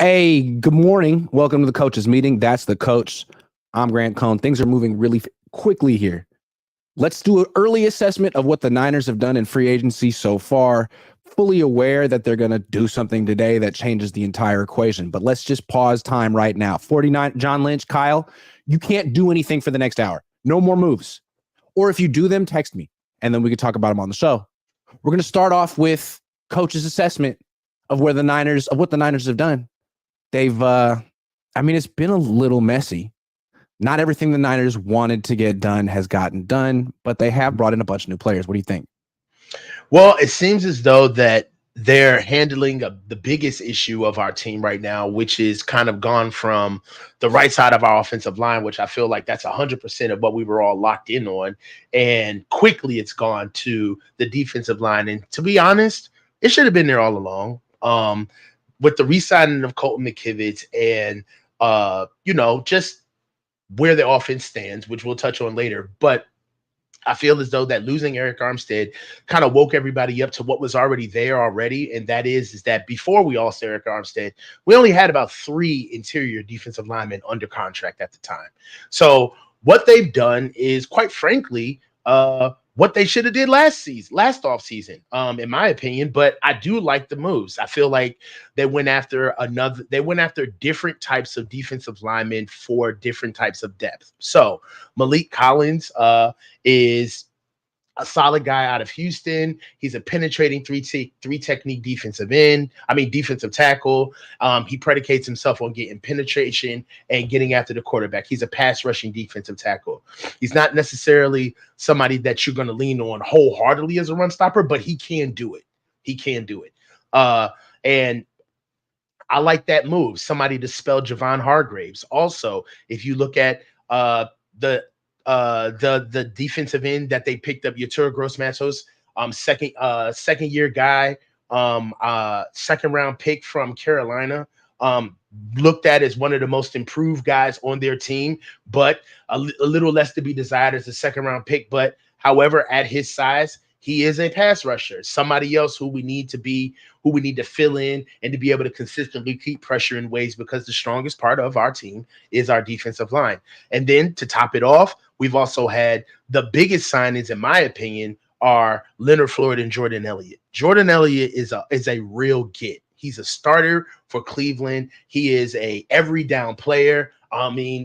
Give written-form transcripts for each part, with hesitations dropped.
Hey, good morning. Welcome to the coaches meeting. That's the coach. I'm Grant Cohn. Things are moving really quickly here. Let's do an early assessment of what the Niners have done in free agency so far. Fully aware that they're going to do something today that changes the entire equation. But let's just pause time right now. 49, John Lynch, Kyle, you can't do anything for the next hour. No more moves. Or if you do them, text me, and then we can talk about them on the show. We're going to start off with coach's assessment of what the Niners have done. They've, it's been a little messy. Not everything the Niners wanted to get done has gotten done, but they have brought in a bunch of new players. What do you think? Well, it seems as though that they're handling the biggest issue of our team right now, which is kind of gone from the right side of our offensive line, which I feel like that's 100% of what we were all locked in on. And quickly it's gone to the defensive line. And to be honest, it should have been there all along. With the re-signing of Colton McKivitz and, just where the offense stands, which we'll touch on later. But I feel as though that losing Arik Armstead kind of woke everybody up to what was already there already. And that is that before we lost Arik Armstead, we only had about 3 interior defensive linemen under contract at the time. So what they've done is, quite frankly, what they should have did last offseason, in my opinion. But I do like the moves. I feel like they went after different types of defensive linemen for different types of depth. So Malik Collins is a solid guy out of Houston. He's a penetrating three technique defensive tackle. He predicates himself on getting penetration and getting after the quarterback. He's a pass rushing defensive tackle. He's not necessarily somebody that you're going to lean on wholeheartedly as a run stopper, but he can do it. And I like that move. Somebody to spell Javon Hargraves. Also, if you look at the defensive end that they picked up, Yatura Gross-Matos, second year guy, second round pick from Carolina, looked at as one of the most improved guys on their team, but a little less to be desired as a second round pick. But however, at his size, he is a pass rusher, somebody else who we need to fill in and to be able to consistently keep pressure in ways, because the strongest part of our team is our defensive line. And then to top it off, we've also had the biggest signings, in my opinion, are Leonard Floyd and Jordan Elliott. Jordan Elliott is a real get. He's a starter for Cleveland. He is a every down player.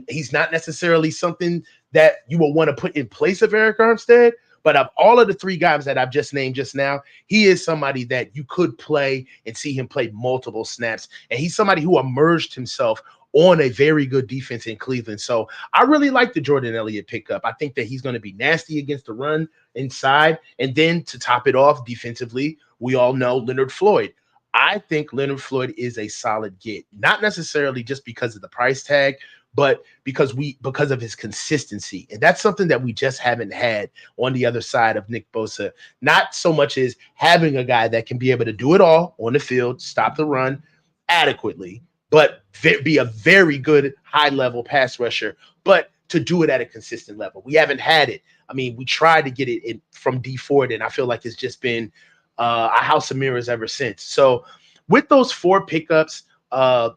He's not necessarily something that you will want to put in place of Arik Armstead, but of all of the 3 guys that I've just named just now, he is somebody that you could play and see him play multiple snaps. And he's somebody who emerged himself on a very good defense in Cleveland. So I really like the Jordan Elliott pickup. I think that he's going to be nasty against the run inside. And then to top it off defensively, we all know Leonard Floyd. I think Leonard Floyd is a solid get, not necessarily just because of the price tag, but because of his consistency. And that's something that we just haven't had on the other side of Nick Bosa. Not so much as having a guy that can be able to do it all on the field, stop the run adequately, but be a very good high-level pass rusher, but to do it at a consistent level. We haven't had it. We tried to get it from D Ford, and I feel like it's just been a house of mirrors ever since. So with those 4 pickups on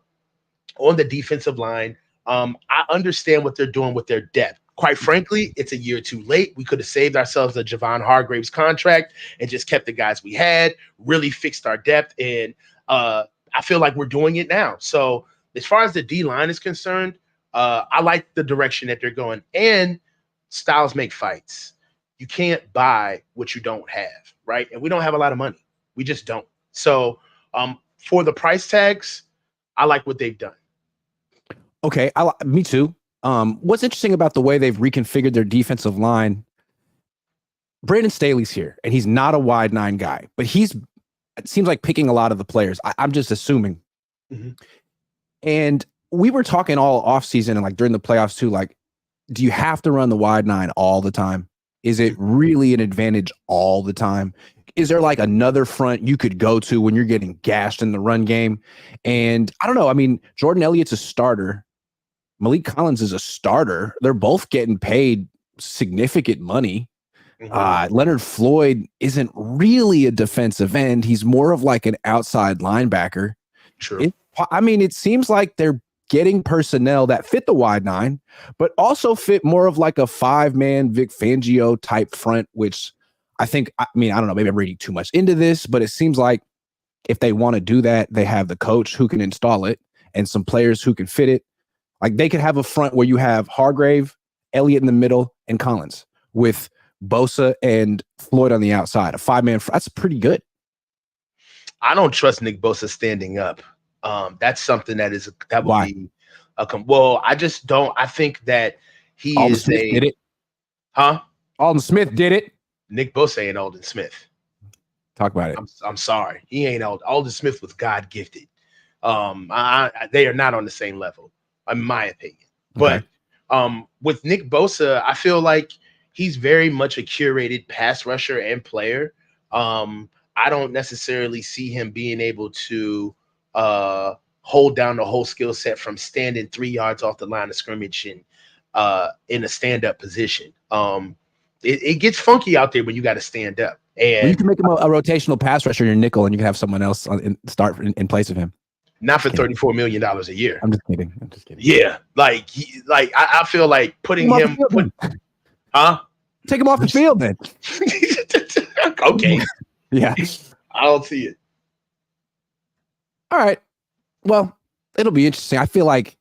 the defensive line, I understand what they're doing with their depth. Quite frankly, it's a year too late. We could have saved ourselves a Javon Hargraves contract and just kept the guys we had, really fixed our depth, and I feel like we're doing it now. So as far as the D-line is concerned, I like the direction that they're going. And styles make fights. You can't buy what you don't have, right? And we don't have a lot of money. We just don't. So for the price tags, I like what they've done. Okay, me too. What's interesting about the way they've reconfigured their defensive line, Brandon Staley's here, and he's not a wide 9 guy, but it seems like picking a lot of the players. I'm just assuming. Mm-hmm. And we were talking all offseason and like during the playoffs too, like, do you have to run the wide 9 all the time? Is it really an advantage all the time? Is there like another front you could go to when you're getting gashed in the run game? And I don't know. Jordan Elliott's a starter. Malik Collins is a starter. They're both getting paid significant money. Leonard Floyd isn't really a defensive end. He's more of like an outside linebacker. True. I mean, it seems like they're getting personnel that fit the wide nine, but also fit more of like a 5-man Vic Fangio type front, which I mean, I don't know, maybe I'm reading too much into this, but it seems like if they want to do that, they have the coach who can install it and some players who can fit it. Like they could have a front where you have Hargrave, Elliott in the middle, and Collins with Bosa and Floyd on the outside. A 5-man front. That's pretty good. I don't trust Nick Bosa standing up. That's something that would Why? be well, I just don't. I think that he Alden is Smith did it. Huh? Alden Smith did it. Nick Bosa ain't Alden Smith. Talk about it. I'm sorry. He ain't Alden Smith was God gifted. They are not on the same level, in my opinion. Okay. But with Nick Bosa, I feel like he's very much a curated pass rusher and player. I don't necessarily see him being able to hold down the whole skill set from standing 3 yards off the line of scrimmage and in a stand-up position. It gets funky out there when you got to stand up. And you can make him a rotational pass rusher in your nickel, and you can have someone else start in place of him. Not for $34 million a year. I'm just kidding. Yeah, I feel like putting him. Huh? Take him off the field, then. Okay. Yeah, I don't see it. All right. Well, it'll be interesting. I feel like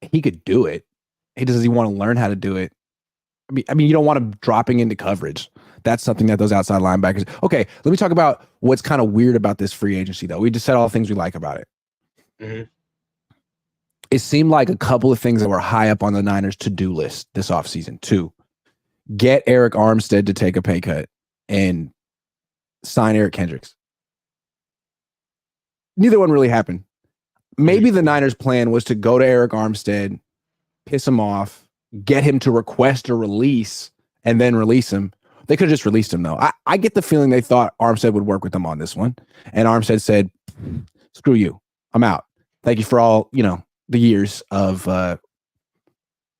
he could do it. Does he want to learn how to do it? I mean, you don't want him dropping into coverage. That's something that those outside linebackers. Okay, let me talk about what's kind of weird about this free agency, though. We just said all the things we like about it. Mm-hmm. It seemed like a couple of things that were high up on the Niners' to-do list this offseason. 2, get Eric Armstead to take a pay cut and sign Eric Kendricks. Neither one really happened. Maybe the Niners' plan was to go to Eric Armstead, piss him off, get him to request a release, and then release him. They could have just released him, though. I get the feeling they thought Armstead would work with them on this one. And Armstead said, screw you. I'm out. Thank you for all, the years of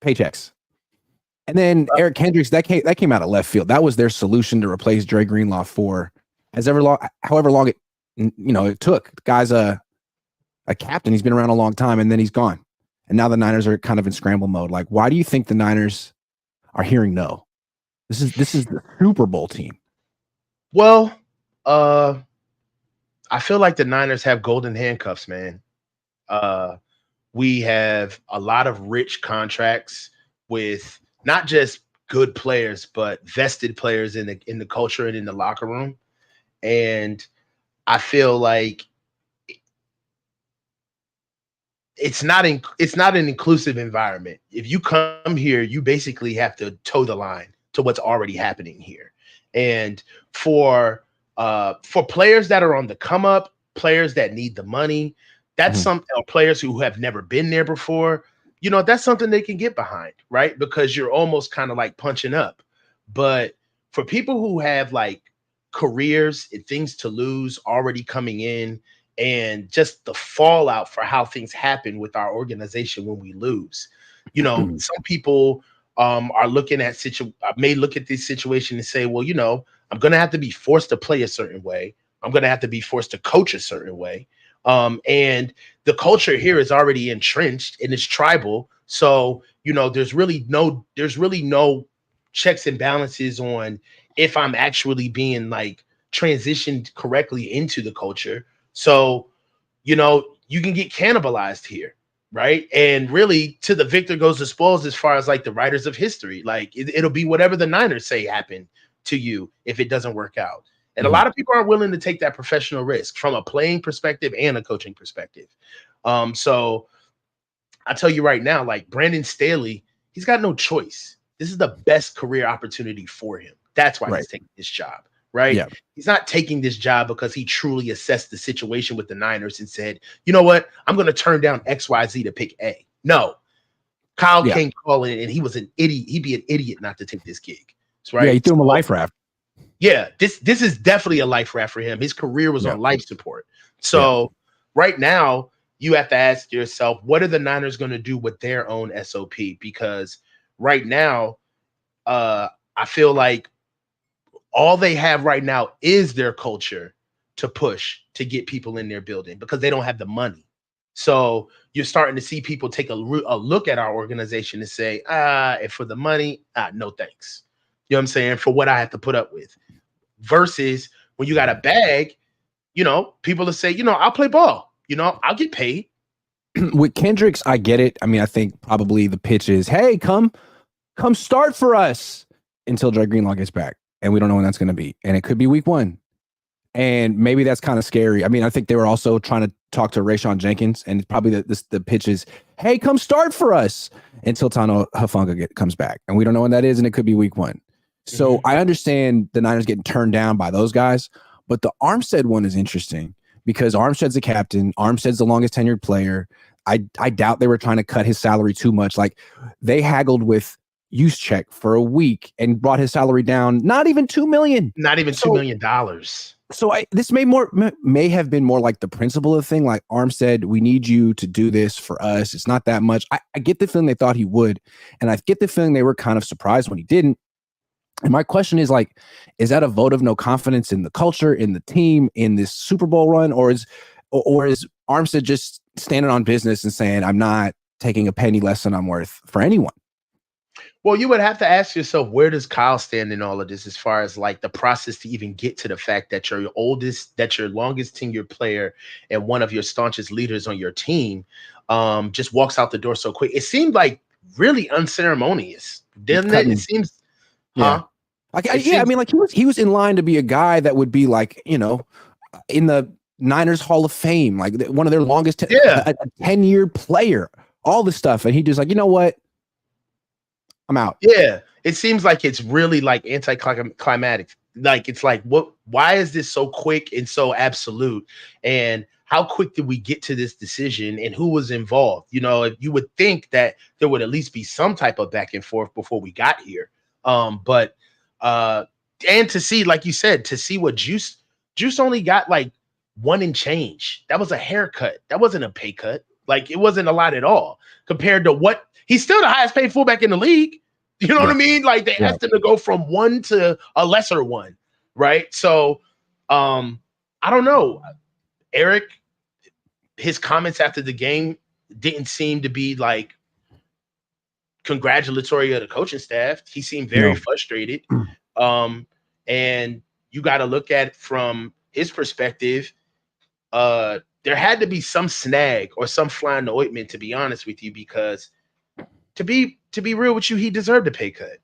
paychecks. And then Eric Kendricks, that came out of left field. That was their solution to replace Dre Greenlaw for however long it took. The guy's a captain. He's been around a long time, and then he's gone. And now the Niners are kind of in scramble mode. Like, why do you think the Niners are hearing no? This is the Super Bowl team. Well, I feel like the Niners have golden handcuffs, man. We have a lot of rich contracts with not just good players, but vested players in the culture and in the locker room. And I feel like it's not an inclusive environment. If you come here, you basically have to toe the line to what's already happening here. And for players that are on the come up, players that need the money, that's some players who have never been there before. That's something they can get behind, right? Because you're almost kind of like punching up. But for people who have like careers and things to lose already coming in, and just the fallout for how things happen with our organization when we lose, some people are looking at may look at this situation and say, well, I'm going to have to be forced to play a certain way. I'm going to have to be forced to coach a certain way. And the culture here is already entrenched and it's tribal. So, there's really no checks and balances on if I'm actually being like transitioned correctly into the culture. So, you can get cannibalized here. Right. And really, to the victor goes the spoils as far as like the writers of history. Like it'll be whatever the Niners say happened to you if it doesn't work out. And a lot of people aren't willing to take that professional risk from a playing perspective and a coaching perspective. So I tell you right now, like Brandon Staley, he's got no choice. This is the best career opportunity for him. That's why he's taking this job. Right. Yeah. He's not taking this job because he truly assessed the situation with the Niners and said, you know what, I'm going to turn down XYZ to pick A. No, Kyle came calling and he was an idiot. He'd be an idiot not to take this gig. Right. Yeah. He threw him a life raft. Yeah. This is definitely a life raft for him. His career was on life support. So right now you have to ask yourself, what are the Niners going to do with their own SOP? Because right now, I feel like all they have right now is their culture to push to get people in their building because they don't have the money. So you're starting to see people take a look at our organization and say, and for the money, no thanks. You know what I'm saying? For what I have to put up with. Versus when you got a bag, people will say, I'll play ball. I'll get paid. With Kendricks, I get it. I mean, I think probably the pitch is, hey, come start for us until Dre Greenlaw gets back. And we don't know when that's going to be. And it could be week 1. And maybe that's kind of scary. I mean, I think they were also trying to talk to Rayshon Jenkins, and probably the pitch is, hey, come start for us until Tano Hufanga comes back. And we don't know when that is, and it could be week 1. So I understand the Niners getting turned down by those guys, but the Armstead one is interesting because Armstead's the captain. Armstead's the longest tenured player. I doubt they were trying to cut his salary too much. Like, they haggled with Juszczyk for a week and brought his salary down, not even $2 million. Not even $2 million. So this may have been more like the principle of the thing. Like, Armstead, we need you to do this for us. It's not that much. I get the feeling they thought he would, and I get the feeling they were kind of surprised when he didn't. And my question is, like, is that a vote of no confidence in the culture, in the team, in this Super Bowl run, or is Armstead just standing on business and saying, I'm not taking a penny less than I'm worth for anyone? Well, you would have to ask yourself, where does Kyle stand in all of this as far as like the process to even get to the fact that your longest tenured player and one of your staunchest leaders on your team just walks out the door so quick? It seemed like really unceremonious, didn't it? It seems, yeah. I mean, like, he was in line to be a guy that would be like, in the Niners Hall of Fame, like one of their longest, a 10-year player, all this stuff. And he just like, you know what? I'm out. Yeah. It seems like it's really like anticlimactic. Like, it's like, why is this so quick and so absolute? And how quick did we get to this decision, and who was involved? If you would think that there would at least be some type of back and forth before we got here. But and to see, like you said, to see what Juice only got like 1 and change. That was a haircut. That wasn't a pay cut. Like, it wasn't a lot at all compared to what he's still the highest paid fullback in the league. You know what I mean? Like, they asked him to go from 1 to a lesser 1. Right. So I don't know. Eric, his comments after the game didn't seem to be like congratulatory of the coaching staff. He seemed very frustrated. And you got to look at it from his perspective. There had to be some snag or some fly in the ointment, to be honest with you, because to be real with you, he deserved a pay cut.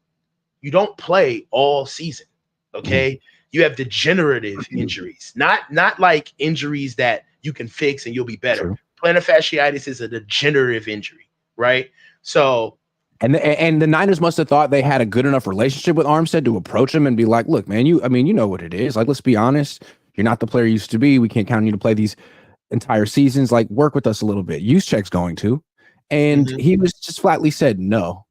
You don't play all season. Okay. You have degenerative injuries, not like injuries that you can fix and you'll be better. True. Plantar fasciitis is a degenerative injury. Right. So, and the Niners must have thought they had a good enough relationship with Armstead to approach him and be like, look, man, you know what it is. Like, let's be honest. You're not the player you used to be. We can't count on you to play these entire seasons. Like, work with us a little bit. Juszczyk's going to. And he was just flatly said no.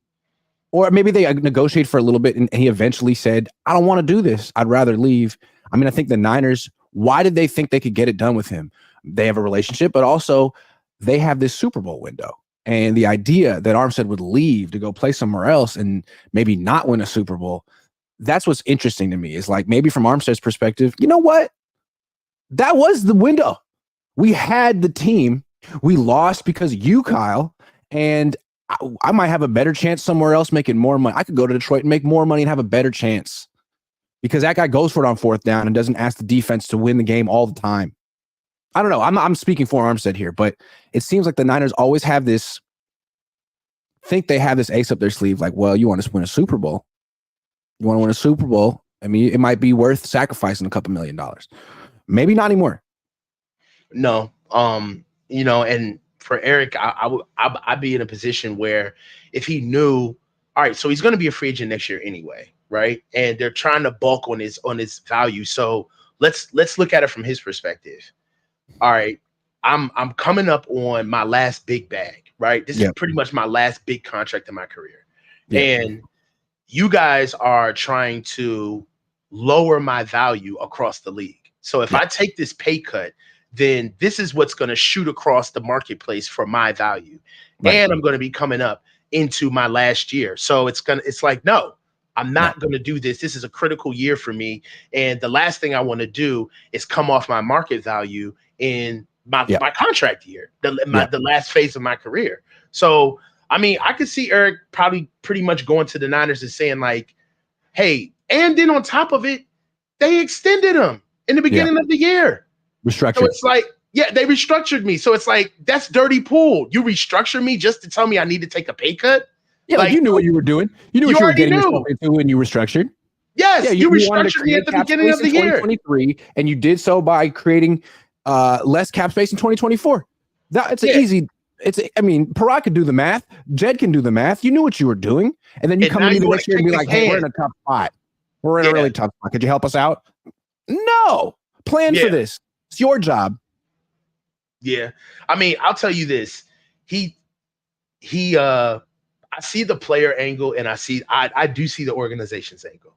Or maybe they negotiate for a little bit and he eventually said, I don't want to do this. I'd rather leave. I mean, I think the Niners, why did they think they could get it done with him? They have a relationship, but also they have this Super Bowl window. And the idea that Armstead would leave to go play somewhere else and maybe not win a Super Bowl, that's what's interesting to me. Is like, maybe from Armstead's perspective, you know what? That was the window. We had the team. We lost because of you, Kyle. And I might have a better chance somewhere else making more money. I could go to Detroit and make more money and have a better chance because that guy goes for it on 4th down and doesn't ask the defense to win the game all the time. I don't know. I'm speaking for Armstead here, but it seems like the Niners always have this, think they have this ace up their sleeve. Like, well, you want to win a Super Bowl. You want to win a Super Bowl. I mean, it might be worth sacrificing a couple $1 million. Maybe not anymore. No. And for Eric, I'd be in a position where if he knew, all right, so he's going to be a free agent next year anyway, right? And they're trying to bulk on his value. So let's look at it from his perspective. All right, I'm coming up on my last big bag, right? This is pretty much my last big contract in my career. And you guys are trying to lower my value across the league. So if I take this pay cut, then this is what's going to shoot across the marketplace for my value. Right. And I'm going to be coming up into my last year. So it's like, no, I'm not going to do this. This is a critical year for me. And the last thing I want to do is come off my market value in my contract year, the last phase of my career. So, I mean, I could see Eric probably pretty much going to the Niners and saying like, hey, and then on top of it, they extended him in the beginning of the year. Restructured. So it's like, yeah, they restructured me. So it's like, that's dirty pool. You restructure me just to tell me I need to take a pay cut? Yeah, like you knew what you were doing. You knew what you were getting yourself into when you restructured. Yes, you restructured me at the beginning of the year. 2023, and you did so by creating less cap space in 2024. It's easy. I mean, Parag could do the math. Jed can do the math. You knew what you were doing. And then you come into the next year and be like, hey, we're in a tough spot. We're in a really tough spot. Could you help us out? No. Plan for this. It's your job. Yeah. I mean, I'll tell you this. I see the player angle, and I do see the organization's angle.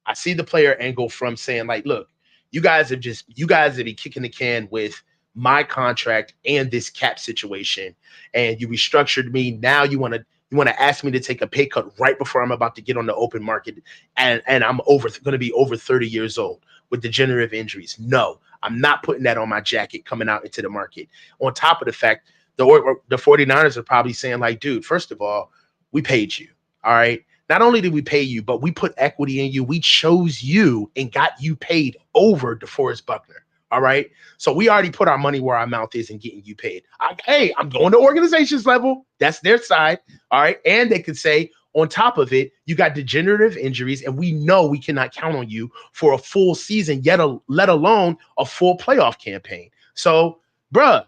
I see the player angle from saying like, look, you guys have been kicking the can with my contract and this cap situation, and you restructured me. Now you want to ask me to take a pay cut right before I'm about to get on the open market, and I'm going to be over 30 years old with degenerative injuries. No, I'm not putting that on my jacket coming out into the market. On top of the fact, the 49ers are probably saying like, dude, first of all, we paid you. All right. Not only did we pay you, but we put equity in you. We chose you and got you paid over DeForest Buckner. All right. So we already put our money where our mouth is and getting you paid. Hey, I'm going to organizations level. That's their side. All right. And they could say, on top of it, you got degenerative injuries, and we know we cannot count on you for a full season, let alone a full playoff campaign. So, bruh,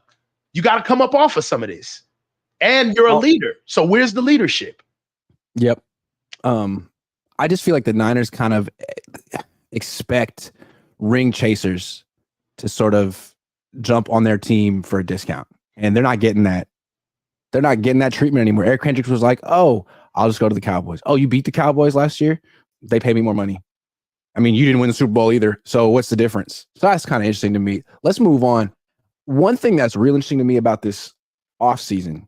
you got to come up off of some of this. And you're a leader. So where's the leadership? Yep. I just feel like the Niners kind of expect ring chasers to sort of jump on their team for a discount. And they're not getting that. They're not getting that treatment anymore. Eric Kendricks was like, oh, I'll just go to the Cowboys. Oh, you beat the Cowboys last year? They pay me more money. I mean, you didn't win the Super Bowl either. So what's the difference? So that's kind of interesting to me. Let's move on. One thing that's real interesting to me about this offseason,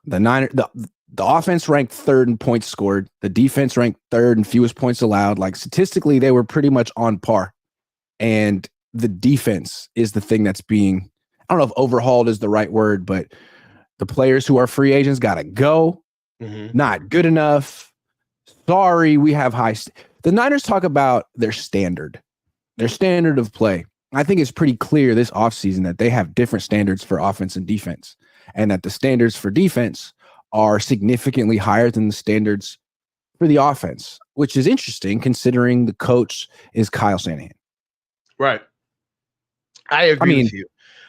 the offense ranked third in points scored. The defense ranked third in fewest points allowed. Like statistically, they were pretty much on par. And the defense is the thing that's being, I don't know if overhauled is the right word, but the players who are free agents got to go. Mm-hmm. Not good enough. Sorry, we have the Niners talk about their standard of play. I think it's pretty clear this offseason that they have different standards for offense and defense, and that the standards for defense are significantly higher than the standards for the offense, which is interesting considering the coach is Kyle Shanahan. Right. I agree with you.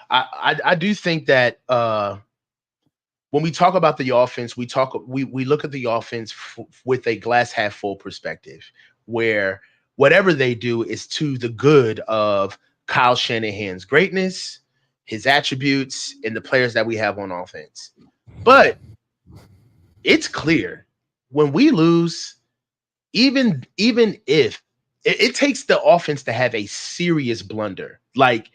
I do think that when we talk about the offense, we look at the offense with a glass half full perspective, where whatever they do is to the good of Kyle Shanahan's greatness, his attributes, and the players that we have on offense. But it's clear when we lose, even if it takes the offense to have a serious blunder, like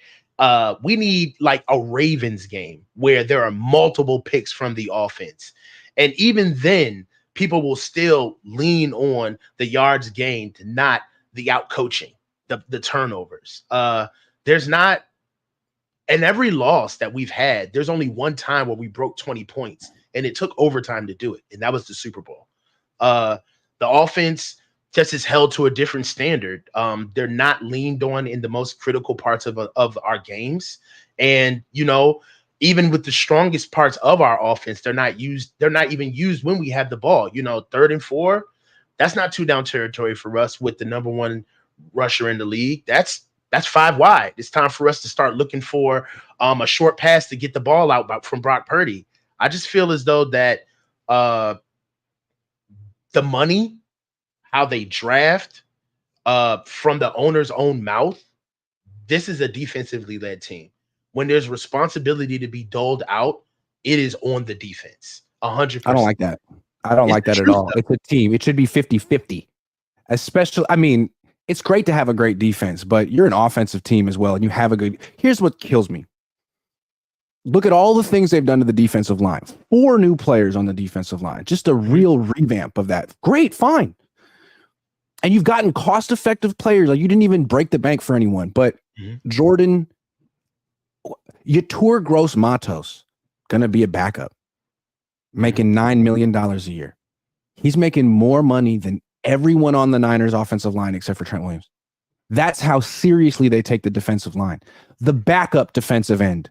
we need like a Ravens game where there are multiple picks from the offense. And even then, people will still lean on the yards gained, not the out coaching, the turnovers. There's not, in every loss that we've had, there's only one time where we broke 20 points, and it took overtime to do it. And that was the Super Bowl. The offense just is held to a different standard. They're not leaned on in the most critical parts of our games. And, you know, even with the strongest parts of our offense, they're not even used when we have the ball. You know, 3rd and 4, that's not 2 down territory for us with the number 1 rusher in the league. That's 5 wide. It's time for us to start looking for a short pass to get the ball out from Brock Purdy. I just feel as though that the money, how they draft from the owner's own mouth, this is a defensively led team. When there's responsibility to be doled out, it is on the defense. 100%. I don't like that. I don't like that at all. It's a team. It should be 50-50. Especially, I mean, it's great to have a great defense, but you're an offensive team as well, and you have a good. Here's what kills me. Look at all the things they've done to the defensive line. 4 new players on the defensive line. Just a real revamp of that. Great, fine. And you've gotten cost-effective players. Like, you didn't even break the bank for anyone. But Jordan, Yetur Gross-Matos gonna be a backup, making $9 million a year. He's making more money than everyone on the Niners offensive line except for Trent Williams. That's how seriously they take the defensive line. The backup defensive end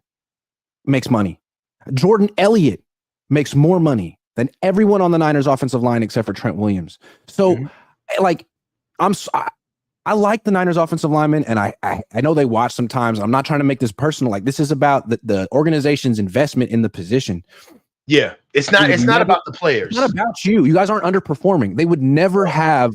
makes money. Jordan Elliott makes more money than everyone on the Niners offensive line except for Trent Williams. So, like, I like the Niners offensive linemen, and I know they watch sometimes. I'm not trying to make this personal. Like, this is about the organization's investment in the position. Yeah, it's not about the players. It's not about you. You guys aren't underperforming. They would never have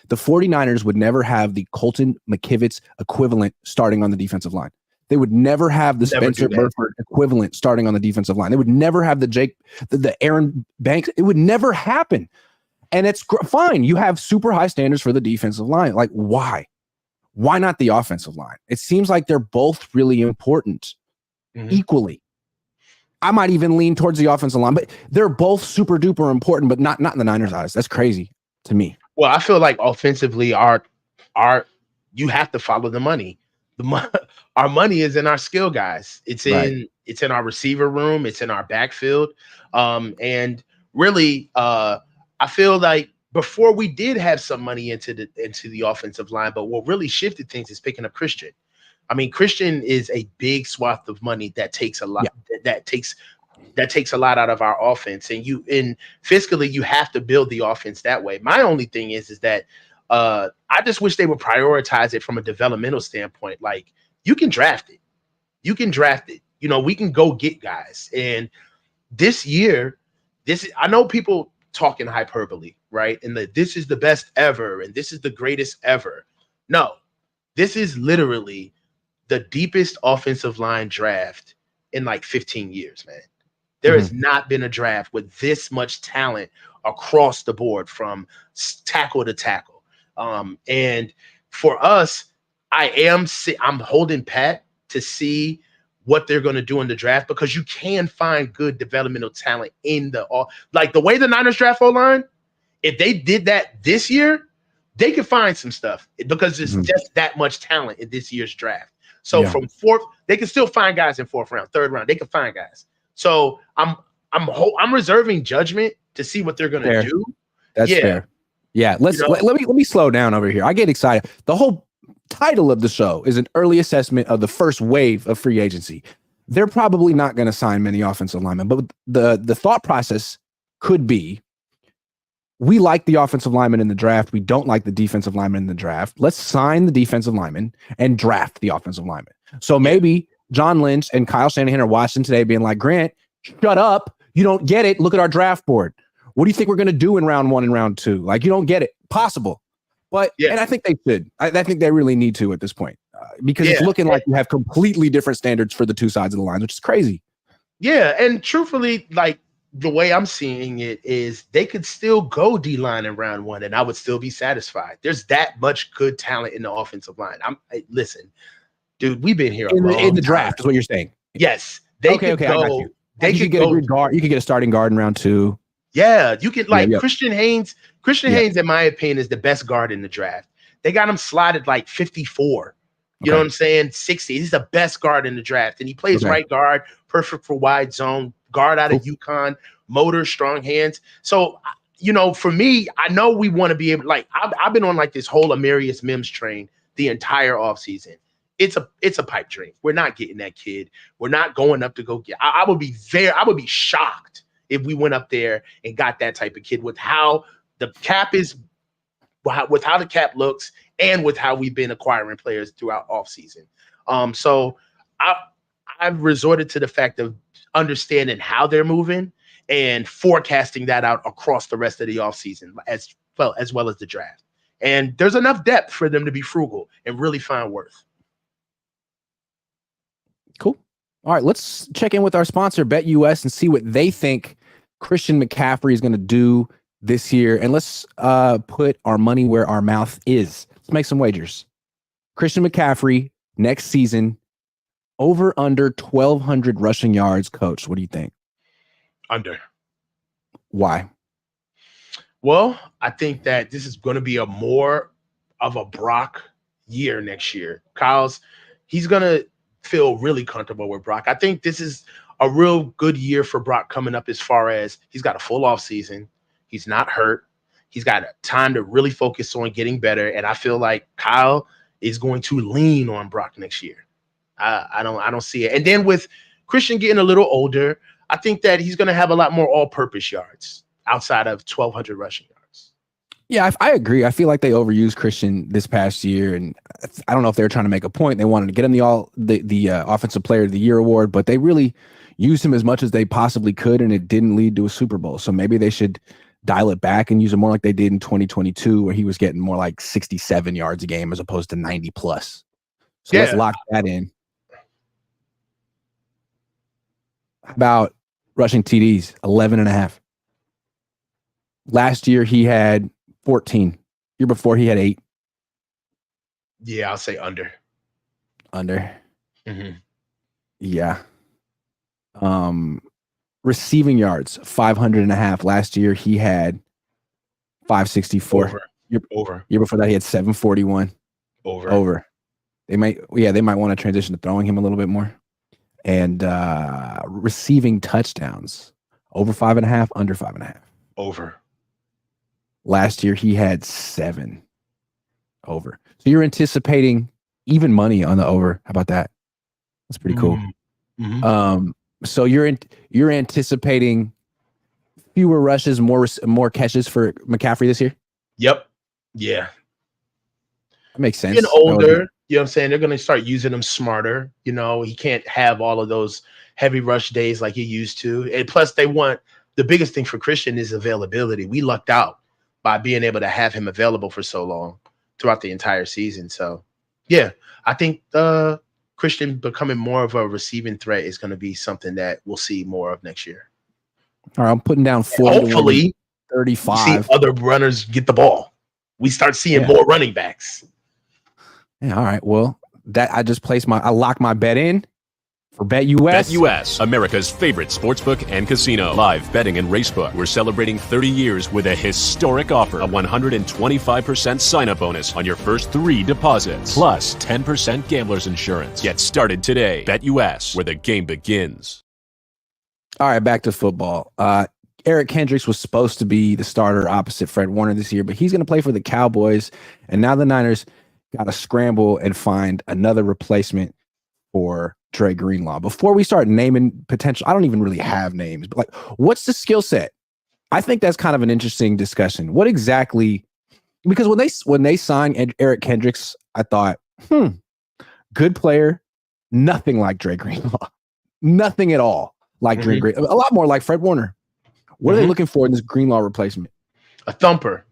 the 49ers would never have the Colton McKivitz equivalent starting on the defensive line. They would never have the Spencer Burford equivalent starting on the defensive line. They would never have the Aaron Banks. It would never happen. And it's fine. You have super high standards for the defensive line. Like, why? Why not the offensive line? It seems like they're both really important equally. I might even lean towards the offensive line, but they're both super duper important, but not in the Niners' eyes. That's crazy to me. Well, I feel like offensively, you have to follow the money. Our money is in our skill guys. It's in our receiver room. It's in our backfield. And really, I feel like before we did have some money into the offensive line, but what really shifted things is picking up Christian. I mean, Christian is a big swath of money that takes a lot. Yeah. That takes a lot out of our offense, and fiscally you have to build the offense that way. My only thing is that I just wish they would prioritize it from a developmental standpoint. Like, you can draft it. You know, we can go get guys. And this year, I know people talking hyperbole, right? And this is the best ever, and this is the greatest ever. No, this is literally the deepest offensive line draft in like 15 years, man. There has not been a draft with this much talent across the board from tackle to tackle. And for us, I'm holding pat to see what they're going to do in the draft, because you can find good developmental talent in like the way the Niners draft O-line. If they did that this year, they could find some stuff, because there's just that much talent in this year's draft. So from fourth, they can still find guys in fourth round, third round. They can find guys. So I'm reserving judgment to see what they're going to do. That's fair. Yeah, let me slow down over here. I get excited. The whole title of the show is an early assessment of the first wave of free agency. They're probably not going to sign many offensive linemen, but the thought process could be, we like the offensive lineman in the draft. We don't like the defensive lineman in the draft. Let's sign the defensive lineman and draft the offensive lineman. So maybe John Lynch and Kyle Shanahan are watching today being like, Grant, shut up. You don't get it. Look at our draft board. What do you think we're going to do in round 1 and round 2? Like, you don't get it. Possible. But, and I think they should. I think they really need to at this point, because it's looking like you have completely different standards for the two sides of the line, which is crazy. Yeah. And truthfully, like, the way I'm seeing it is they could still go D-line in round 1 and I would still be satisfied. There's that much good talent in the offensive line. Listen, dude, we've been here in the draft is what you're saying. Yes. They could go. I got you. They could get a good guard. You could get a starting guard in round 2. Yeah. You could Christian Haynes. Christian Haynes, in my opinion, is the best guard in the draft. They got him slotted like 54. You know what I'm saying? 60. He's the best guard in the draft. And he plays right guard, perfect for wide zone, guard out of UConn, motor, strong hands. So, you know, for me, I know we want to be able, like, I've been on like this whole Amarius Mims train the entire offseason. It's a pipe dream. We're not getting that kid. We're not going up to go get. I would be shocked if we went up there and got that type of kid with how the cap is, with how the cap looks, and with how we've been acquiring players throughout offseason. So I've resorted to the fact of understanding how they're moving and forecasting that out across the rest of the offseason as well as the draft. And there's enough depth for them to be frugal and really find worth. Cool. All right, let's check in with our sponsor, BetUS, and see what they think Christian McCaffrey is going to do this year. And let's put our money where our mouth is. Let's make some wagers. Christian McCaffrey next season, over under 1,200 rushing yards. Coach, what do you think? Under. Why? Well, I think that this is going to be a more of a Brock year next year. Kyle's he's gonna feel really comfortable with Brock. I think this is a real good year for Brock coming up as far as he's got a full off season. He's not hurt. He's got time to really focus on getting better. And I feel like Kyle is going to lean on Brock next year. I don't see it. And then with Christian getting a little older, I think that he's going to have a lot more all-purpose yards outside of 1,200 rushing yards. Yeah, I agree. I feel like they overused Christian this past year, and I don't know if they were trying to make a point. They wanted to get him the Offensive Player of the Year award, but they really used him as much as they possibly could, and it didn't lead to a Super Bowl. So maybe they should dial it back and use him more like they did in 2022, where he was getting more like 67 yards a game as opposed to 90 plus. So let's lock that in. How about rushing TDs, 11.5. Last year he had 14. Year before he had 8. Yeah, I'll say under. Under. Mm-hmm. Yeah. Receiving yards, 500.5. Last year he had 564. Over. Year before that he had 741. Over. They might want to transition to throwing him a little bit more. And receiving touchdowns, over 5.5, under 5.5. Over. Last year he had 7. Over. So you're anticipating even money on the over. How about that? That's pretty cool. Mm-hmm. So you're anticipating fewer rushes, more catches for McCaffrey this year? Yep. Yeah. That makes sense. Getting older, you know what I'm saying? They're going to start using him smarter. You know, he can't have all of those heavy rush days like he used to. And plus, the biggest thing for Christian is availability. We lucked out by being able to have him available for so long throughout the entire season. So, yeah, I think Christian becoming more of a receiving threat is going to be something that we'll see more of next year. All right, I'm putting down 40. Hopefully, 35. see other runners get the ball. We start seeing more running backs. Yeah, all right. Well, I lock my bet in for BetUS. BetUS, America's favorite sportsbook and casino. Live betting and racebook. We're celebrating 30 years with a historic offer. A 125% sign-up bonus on your first 3 deposits. Plus 10% gambler's insurance. Get started today. BetUS, where the game begins. All right, back to football. Eric Kendricks was supposed to be the starter opposite Fred Warner this year, but he's going to play for the Cowboys. And now the Niners got to scramble and find another replacement for Dre Greenlaw. Before we start naming potential, I don't even really have names, but like, what's the skill set? I think that's kind of an interesting discussion. What exactly? Because when they signed Eric Kendricks, I thought, good player, nothing like Dre Greenlaw, nothing at all like Dre Greenlaw, a lot more like Fred Warner. What are they looking for in this Greenlaw replacement? A thumper.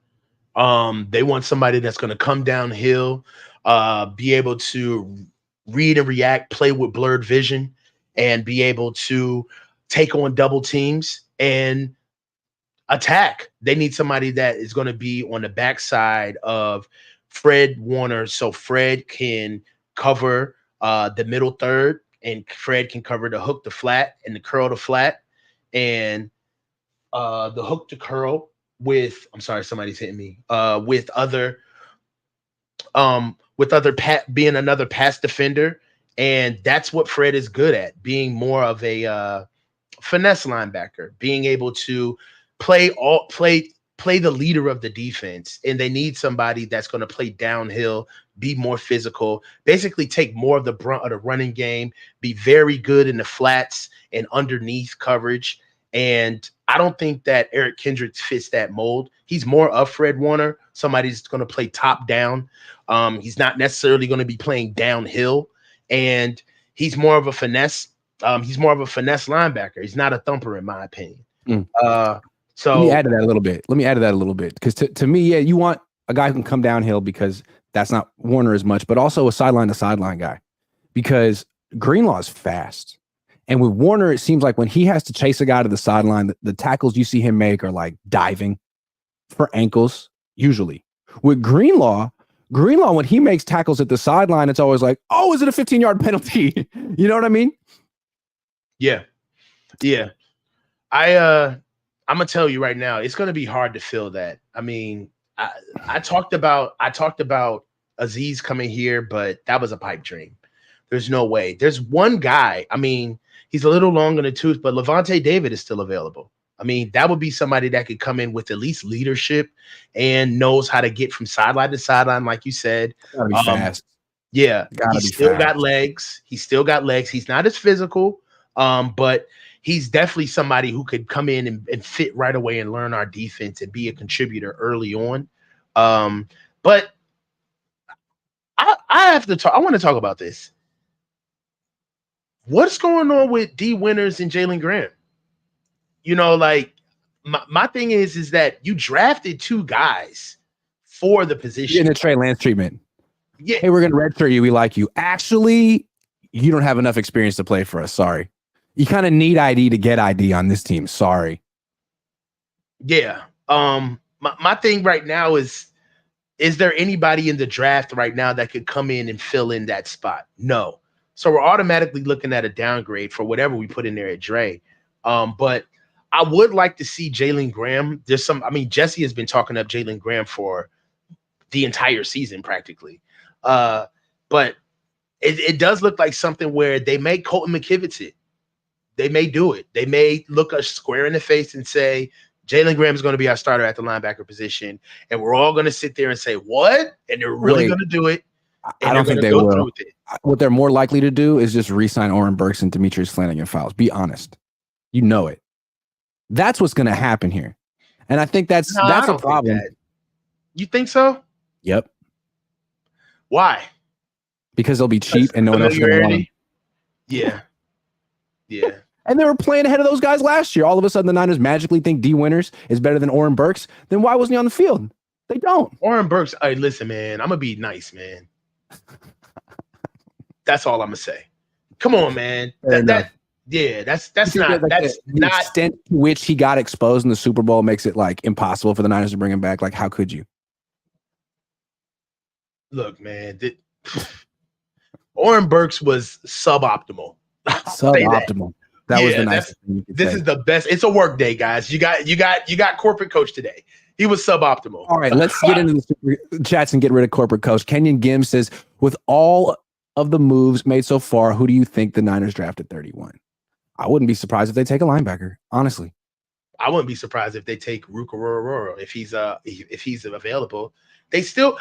They want somebody that's going to come downhill, be able to read and react, play with blurred vision, and be able to take on double teams and attack. They need somebody that is going to be on the backside of Fred Warner, so Fred can cover the middle third, and Fred can cover the hook to flat and the curl to flat, and the hook to curl with, I'm sorry, somebody's hitting me, with other being another pass defender. And that's what Fred is good at, being more of a finesse linebacker, being able to play the leader of the defense. And they need somebody that's going to play downhill, be more physical, basically take more of the brunt of the running game, be very good in the flats and underneath coverage. And I don't think that Eric Kendricks fits that mold. He's more of Fred Warner, somebody that's going to play top down. He's not necessarily going to be playing downhill, and he's more of a finesse. He's more of a finesse linebacker. He's not a thumper, in my opinion. So let me add to that a little bit. Because to me, yeah, you want a guy who can come downhill, because that's not Warner as much, but also a sideline to sideline guy, because Greenlaw is fast. And with Warner, it seems like when he has to chase a guy to the sideline, the tackles you see him make are like diving for ankles, usually. With Greenlaw, when he makes tackles at the sideline, it's always like, oh, is it a 15-yard penalty? You know what I mean? Yeah. I'm gonna tell you right now, it's gonna be hard to fill that. I mean, I talked about Aziz coming here, but that was a pipe dream. There's no way. There's one guy. I mean, he's a little long in the tooth, but Levante David is still available. I mean, that would be somebody that could come in with at least leadership and knows how to get from sideline to sideline, like you said. Gotta be fast. Yeah, Gotta he's be still fast. got legs. He's still got legs. He's not as physical, but he's definitely somebody who could come in and fit right away and learn our defense and be a contributor early on. But I have to talk. I want to talk about this. What's going on with D Winters and Jalen Graham? You know, like my thing is that you drafted two guys for the position. In the Trey Lance treatment. Yeah. Hey, we're going to redshirt you. We like you. Actually, you don't have enough experience to play for us. Sorry. You kind of need ID to get ID on this team. Sorry. Yeah. My thing right now is there anybody in the draft right now that could come in and fill in that spot? No. So we're automatically looking at a downgrade for whatever we put in there at Dre. But I would like to see Jalen Graham. Jesse has been talking up Jalen Graham for the entire season practically. But it does look like something where they may Colton McKivitz it. They may do it. They may look us square in the face and say, Jalen Graham is going to be our starter at the linebacker position. And we're all going to sit there and say, what? And they're really going to do it. I don't think they will. What they're more likely to do is just re-sign Oren Burks and Demetrius Flanagan-Fowles. Be honest. You know it. That's what's going to happen here. And I think that's a problem. You think so? Yep. Why? Because they'll be cheap and no one else is going to want them. Yeah. Yeah. And they were playing ahead of those guys last year. All of a sudden, the Niners magically think D Winters is better than Oren Burks. Then why wasn't he on the field? They don't. Oren Burks, hey, listen, man, I'm going to be nice, man. That's all I'm going to say. Come on, man. That's not the extent to which he got exposed in the Super Bowl makes it like impossible for the Niners to bring him back. Like, how could you? Look, man, Oren Burks was suboptimal. Suboptimal. That was the nicest thing you could say. This is the best. It's a work day, guys. You got corporate coach today. He was suboptimal. All right, let's get into the super chats and get rid of corporate coach. Kenyon Gim says, with all of the moves made so far, who do you think the Niners drafted 31? I wouldn't be surprised if they take a linebacker, honestly. I wouldn't be surprised if they take Rukarororo if he's available. They still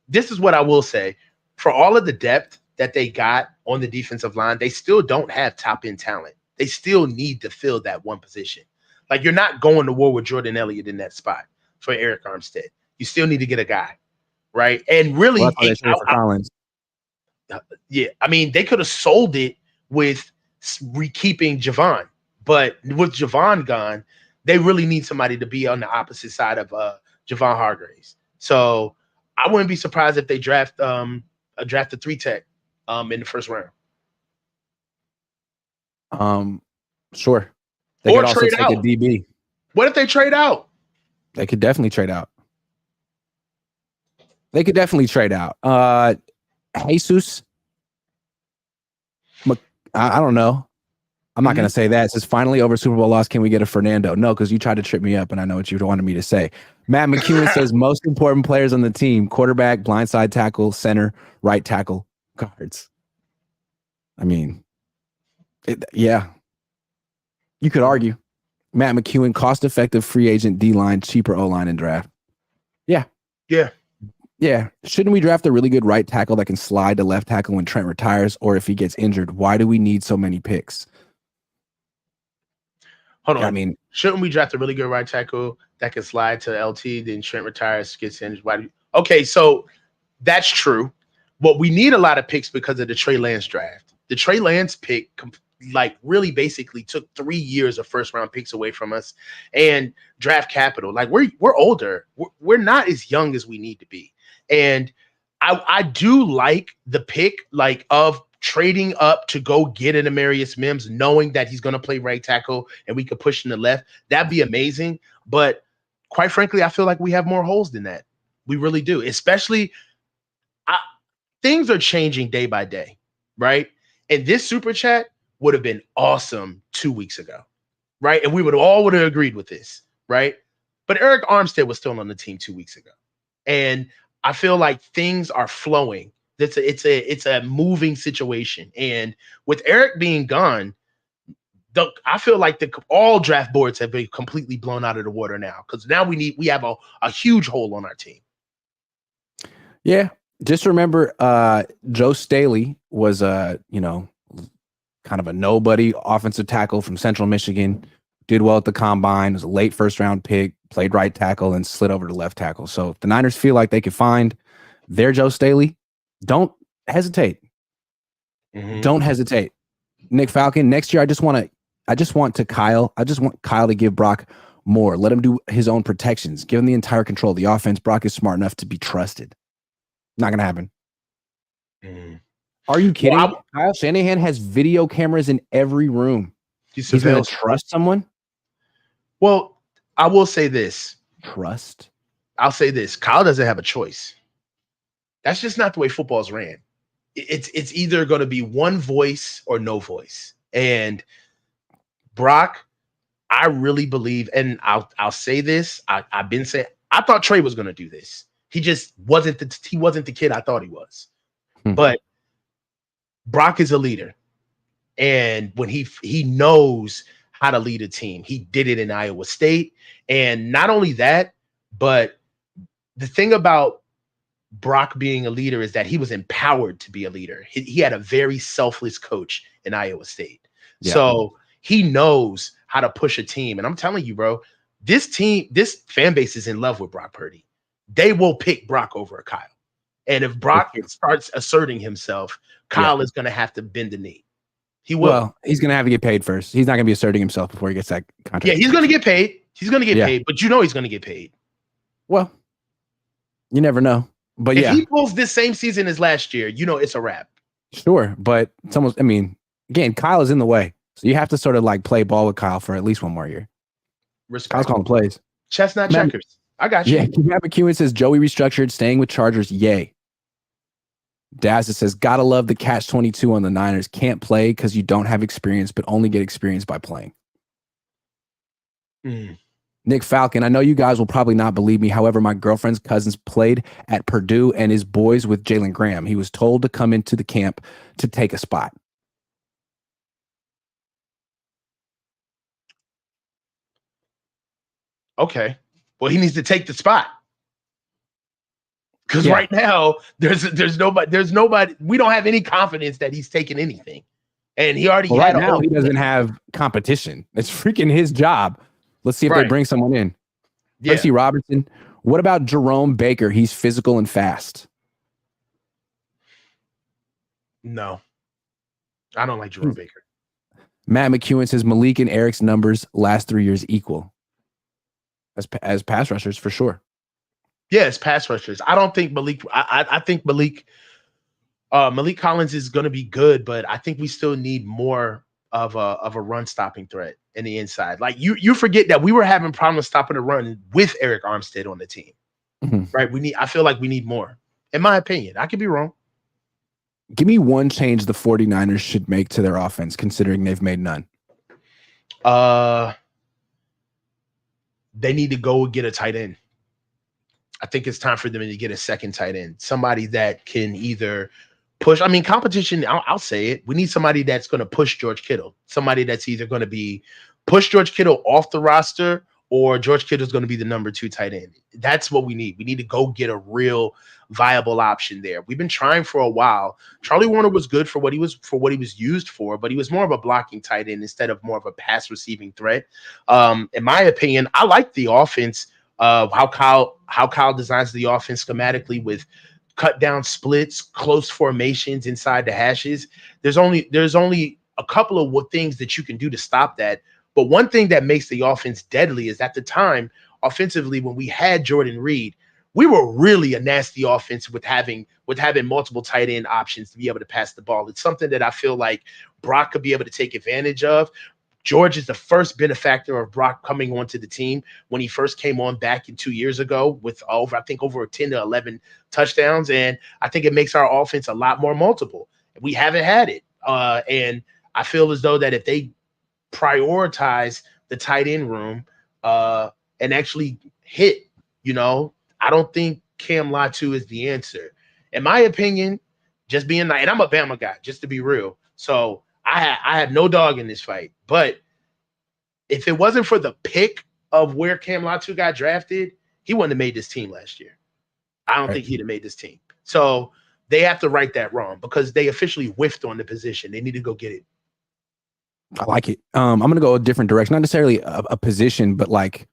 this is what I will say. For all of the depth that they got on the defensive line, they still don't have top end talent. They still need to fill that one position. Like, you're not going to war with Jordan Elliott in that spot for Eric Armstead. You still need to get a guy, right? And really, Collins. Yeah, I mean, they could have sold it with keeping Javon, but with Javon gone, they really need somebody to be on the opposite side of Javon Hargraves. So I wouldn't be surprised if they draft a 3-tech in the first round. Sure. They could also take a DB. What if they trade out? They could definitely trade out. Jesus. I don't know. I'm not going to say that. It says, finally over Super Bowl loss, can we get a Fernando? No, because you tried to trip me up, and I know what you wanted me to say. Matt McEwen says, most important players on the team, quarterback, blindside tackle, center, right tackle, guards. I mean, yeah. You could argue. Matt McEwen, cost-effective free agent D-line, cheaper O-line and draft. Yeah. Yeah. Yeah. Shouldn't we draft a really good right tackle that can slide to left tackle when Trent retires or if he gets injured? Why do we need so many picks? Hold on. I mean, shouldn't we draft a really good right tackle that can slide to LT, then Trent retires, gets injured? Okay, so that's true. But we need a lot of picks because of the Trey Lance draft. The Trey Lance pick really basically took 3 years of first round picks away from us and draft capital. Like, we're older. We're not as young as we need to be. And I do like the pick of trading up to go get an Amarius Mims, knowing that he's going to play right tackle and we could push him to left. That'd be amazing. But quite frankly, I feel like we have more holes than that. We really do. Especially things are changing day by day, right? And this super chat would have been awesome 2 weeks ago, right? And we would have agreed with this, right? But Eric Armstead was still on the team 2 weeks ago. And I feel like things are flowing It's a moving situation. And with Eric being gone, I feel like all draft boards have been completely blown out of the water now, because now we have a huge hole on our team. Yeah. Just remember, Joe Staley was kind of a nobody offensive tackle from Central Michigan, did well at the combine, was a late first round pick, played right tackle, and slid over to left tackle. So if the Niners feel like they could find their Joe Staley, don't hesitate. Mm-hmm. Don't hesitate. Nick Falcon, next year, I just want Kyle to give Brock more. Let him do his own protections. Give him the entire control of the offense. Brock is smart enough to be trusted. Not going to happen. Mm. Are you kidding? Well, Kyle Shanahan has video cameras in every room. He's going to trust someone? Well, I will say this. Trust? I'll say this. Kyle doesn't have a choice. That's just not the way football's ran. It's either going to be one voice or no voice. And Brock, I really believe, and I'll say this. I've been saying, I thought Trey was going to do this. He just wasn't the kid I thought he was. But Brock is a leader. And when he knows how to lead a team, he did it in Iowa State. And not only that, but the thing about Brock being a leader is that he was empowered to be a leader. He had a very selfless coach in Iowa State. Yeah. So he knows how to push a team. And I'm telling you, bro, this fan base is in love with Brock Purdy. They will pick Brock over Kyle. And if Brock starts asserting himself, Kyle is going to have to bend the knee. He will. Well, he's going to have to get paid first. He's not going to be asserting himself before he gets that contract. Yeah, he's going to get paid. He's going to get paid, but he's going to get paid. Well, you never know. But if he pulls this same season as last year, it's a wrap. Sure, but it's almost, again, Kyle is in the way. So you have to sort of like play ball with Kyle for at least one more year. Kyle's calling plays. Chestnut checkers. I got you. Yeah, Matt McEwen says, Joey restructured, staying with Chargers, yay. Daz says, gotta love the catch-22 on the Niners. Can't play because you don't have experience, but only get experience by playing. Nick Falcon, I know you guys will probably not believe me. However, my girlfriend's cousins played at Purdue and is boys with Jalen Graham. He was told to come into the camp to take a spot. Okay. Well, he needs to take the spot. Because right now, there's nobody. We don't have any confidence that he's taking anything. And he already right now he doesn't have competition. It's freaking his job. Let's see if they bring someone in. Tracy Robertson. What about Jerome Baker? He's physical and fast. No. I don't like Jerome Baker. Matt McEwen says Malik and Eric's numbers last 3 years equal. As pass rushers, for sure. Yes, pass rushers. I don't think Malik. I think Malik Collins is going to be good, but I think we still need more of a run stopping threat in the inside. Like you forget that we were having problems stopping the run with Eric Armstead on the team, right? I feel like we need more, in my opinion. I could be wrong. Give me one change the 49ers should make to their offense, considering they've made none. They need to go get a tight end. I think it's time for them to get a second tight end, somebody that can either push. Competition, I'll say it. We need somebody that's going to push George Kittle, somebody that's either going to be push George Kittle off the roster or George Kittle's going to be the number 2 tight end. That's what we need. We need to go get a real viable option there. We've been trying for a while. Charlie Warner was good for what he was used for, but he was more of a blocking tight end instead of more of a pass receiving threat. In my opinion, I like the offense of how Kyle designs the offense schematically with cut down splits, close formations inside the hashes. There's only a couple of things that you can do to stop that. But one thing that makes the offense deadly is at the time, offensively, when we had Jordan Reed, we were really a nasty offense with having multiple tight end options to be able to pass the ball. It's something that I feel like Brock could be able to take advantage of. George is the first benefactor of Brock coming onto the team when he first came on back in 2 years ago with over 10 to 11 touchdowns. And I think it makes our offense a lot more multiple. We haven't had it. And I feel as though that if they prioritize the tight end room and actually hit, I don't think Cam Latu is the answer. In my opinion, Just being nice. And I'm a Bama guy, just to be real. So I had no dog in this fight. But if it wasn't for the pick of where Cam Latu got drafted, he wouldn't have made this team last year. I don't think he'd have made this team. So they have to right that wrong because they officially whiffed on the position. They need to go get it. I like it. I'm going to go a different direction, not necessarily a position, but like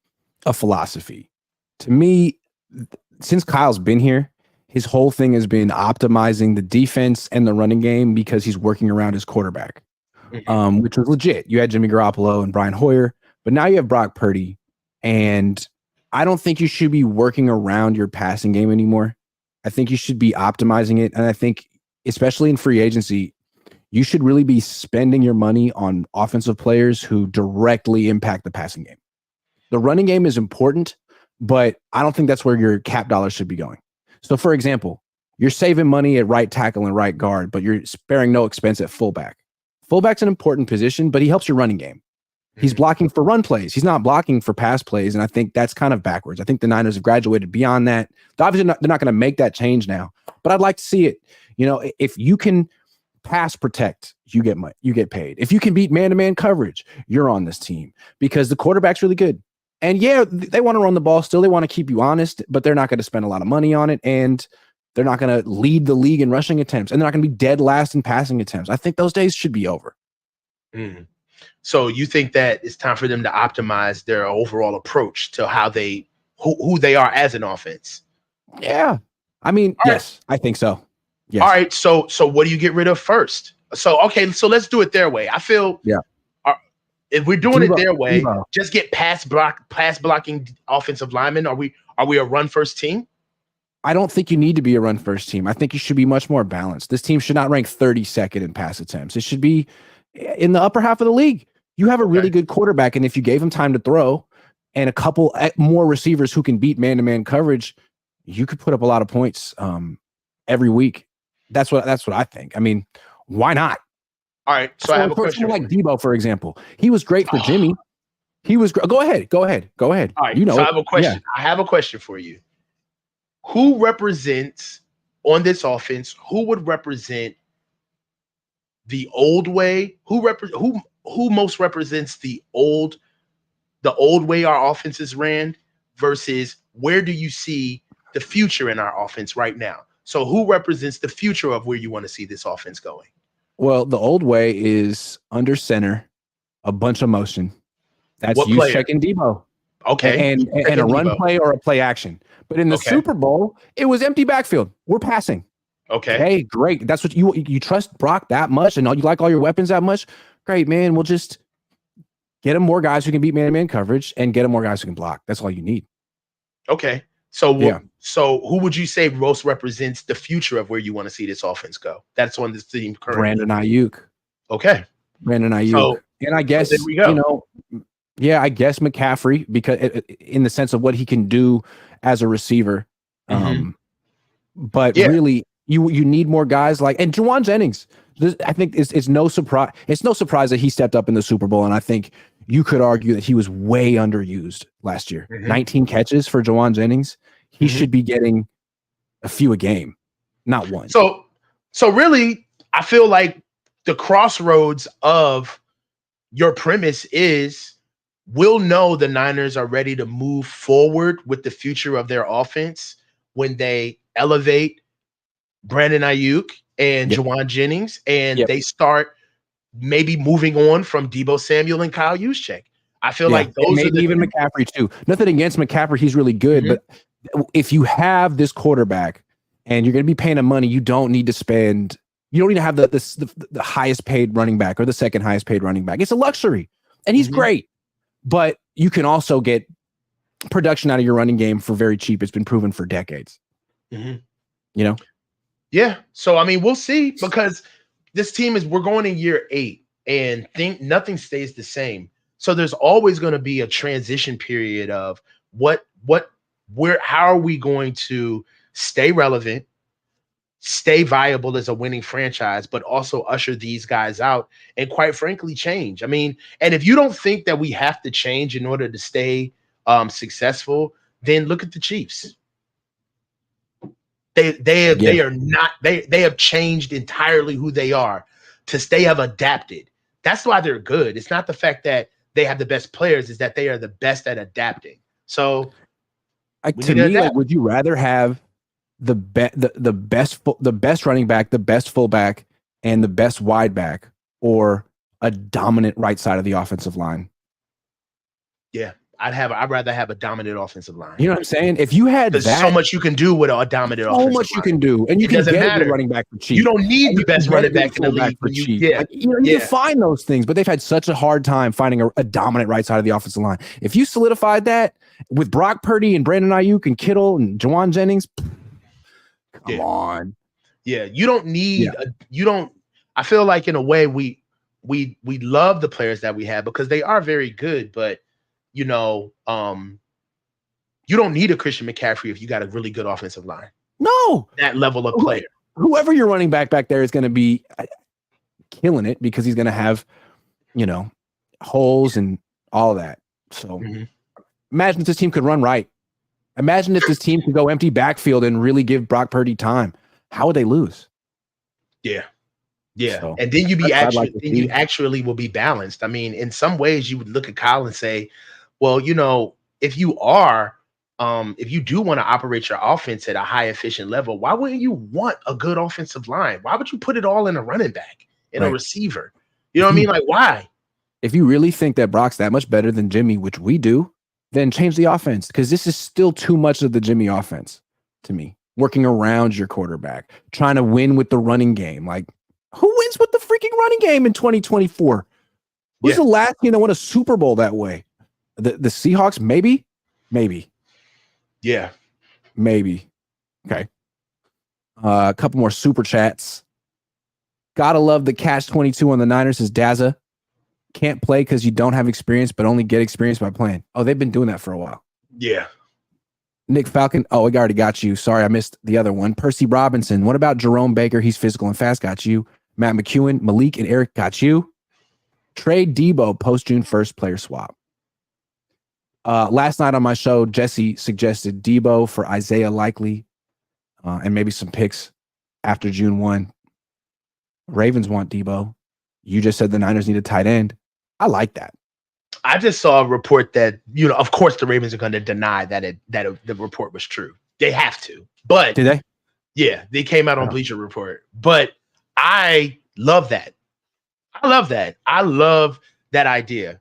a philosophy. To me, since Kyle's been here, his whole thing has been optimizing the defense and the running game because he's working around his quarterback, which was legit. You had Jimmy Garoppolo and Brian Hoyer, but now you have Brock Purdy. And I don't think you should be working around your passing game anymore. I think you should be optimizing it. And I think, especially in free agency, you should really be spending your money on offensive players who directly impact the passing game. The running game is important, but I don't think that's where your cap dollars should be going. So, for example, you're saving money at right tackle and right guard, but you're sparing no expense at fullback. Fullback's an important position, but he helps your running game. He's blocking for run plays. He's not blocking for pass plays, and I think that's kind of backwards. I think the Niners have graduated beyond that. Obviously, they're not going to make that change now, but I'd like to see it. You know, if you can pass protect, you get money, you get paid. If you can beat man-to-man coverage, you're on this team because the quarterback's really good. And yeah, they want to run the ball still. They want to keep you honest, but they're not going to spend a lot of money on it, and they're not going to lead the league in rushing attempts, and they're not going to be dead last in passing attempts. I think those days should be over. So you think that it's time for them to optimize their overall approach to how they who they are as an offense? Yeah. I mean, yes, I think so. Yes. All right. So what do you get rid of first? So, okay, so let's do it their way. I feel if we're doing it their way, just get pass blocking offensive linemen. Are we a run first team? I don't think you need to be a run first team. I think you should be much more balanced. This team should not rank 32nd in pass attempts. It should be in the upper half of the league. You have a really good quarterback, and if you gave him time to throw and a couple more receivers who can beat man-to-man coverage, you could put up a lot of points every week. That's what I think. I mean, why not? All right. So I have a question. Like Debo, for example, he was great for Jimmy. He was great. Go ahead. All right. You know, so I have a question. Yeah. I have a question for you. Who represents on this offense? Who would represent the old way? Who most represents the old way our offenses ran versus where do you see the future in our offense right now? So who represents the future of where you want to see this offense going? Well, the old way is under center, a bunch of motion. That's you checking Debo. Okay. And a run play or a play action. But in the Super Bowl, it was empty backfield. We're passing. Okay. Hey, great. That's what you trust Brock that much and you like all your weapons that much. Great, man. We'll just get him more guys who can beat man-to-man coverage and get him more guys who can block. That's all you need. Okay. So, so who would you say most represents the future of where you want to see this offense go? That's on this team currently. Brandon Aiyuk. Okay. Brandon Aiyuk. So, and I guess, there we go. I guess McCaffrey, because in the sense of what he can do as a receiver. But really, you need more guys like, and Juwan Jennings. I think it's no surprise. It's no surprise that he stepped up in the Super Bowl, and I think you could argue that he was way underused last year. 19 catches for Juwan Jennings. He should be getting a few a game, not one. So really, I feel like the crossroads of your premise is we'll know the Niners are ready to move forward with the future of their offense when they elevate Brandon Aiyuk and Juwan Jennings, and they start maybe moving on from Deebo Samuel and Kyle Juszczyk. I feel like those maybe even McCaffrey too. Nothing against McCaffrey, he's really good, but if you have this quarterback and you're going to be paying him money, you don't need to spend. You don't need to have the highest paid running back or the second highest paid running back. It's a luxury, and he's great, but you can also get production out of your running game for very cheap. It's been proven for decades. You know. Yeah. So, I mean, we'll see, because this team we're going in year 8 and nothing stays the same. So there's always going to be a transition period of how are we going to stay relevant, stay viable as a winning franchise, but also usher these guys out and quite frankly, change. I mean, and if you don't think that we have to change in order to stay successful, then look at the Chiefs. They are not, they have changed entirely who they are. They have adapted. That's why they're good. It's not the fact that they have the best players, is that they are the best at adapting. So to me, like, would you rather have the best running back, the best fullback, and the best wide back, or a dominant right side of the offensive line? Yeah, I'd rather have a dominant offensive line. You know what I'm saying? If you had that, so much you can do with a dominant offensive line. So much you can do, and you can get a good running back for cheap. You don't need the best running back in the league for cheap. You can find those things, but they've had such a hard time finding a dominant right side of the offensive line. If you solidified that with Brock Purdy and Brandon Aiyuk and Kittle and Jawan Jennings, come on. Yeah, you don't need you don't. I feel like in a way we love the players that we have because they are very good, but you know, you don't need a Christian McCaffrey if you got a really good offensive line. No, that level of player. Whoever your running back there is going to be killing it because he's going to have, you know, holes and all that. So imagine if this team could run right. Imagine if this team could go empty backfield and really give Brock Purdy time. How would they lose? Yeah. Yeah. So, and then you actually will be balanced. I mean, in some ways you would look at Kyle and say, well, you know, if you do want to operate your offense at a high efficient level, why wouldn't you want a good offensive line? Why would you put it all in a running back and a receiver? You know what I mean? Like, why? If you really think that Brock's that much better than Jimmy, which we do, then change the offense, because this is still too much of the Jimmy offense to me. Working around your quarterback, trying to win with the running game. Like, who wins with the freaking running game in 2024? Who's the last team that won a Super Bowl that way? The Seahawks? Maybe. Yeah. Maybe. Okay. A couple more super chats. Gotta love the catch 22 on the Niners is Daza. Can't play because you don't have experience, but only get experience by playing. Oh, they've been doing that for a while. Yeah. Nick Falcon. Oh, I already got you. Sorry, I missed the other one. Percy Robinson. What about Jerome Baker? He's physical and fast. Got you. Matt McEwen, Malik, and Eric. Got you. Trade Debo post June 1st player swap. Last night on my show, Jesse suggested Debo for Isaiah Likely, and maybe some picks after June 1. Ravens want Debo. You just said the Niners need a tight end. I like that. I just saw a report that, you know, of course the Ravens are going to deny that the report was true. They have to. But did they? Yeah, they came out on Bleacher Report. But I love that. I love that idea.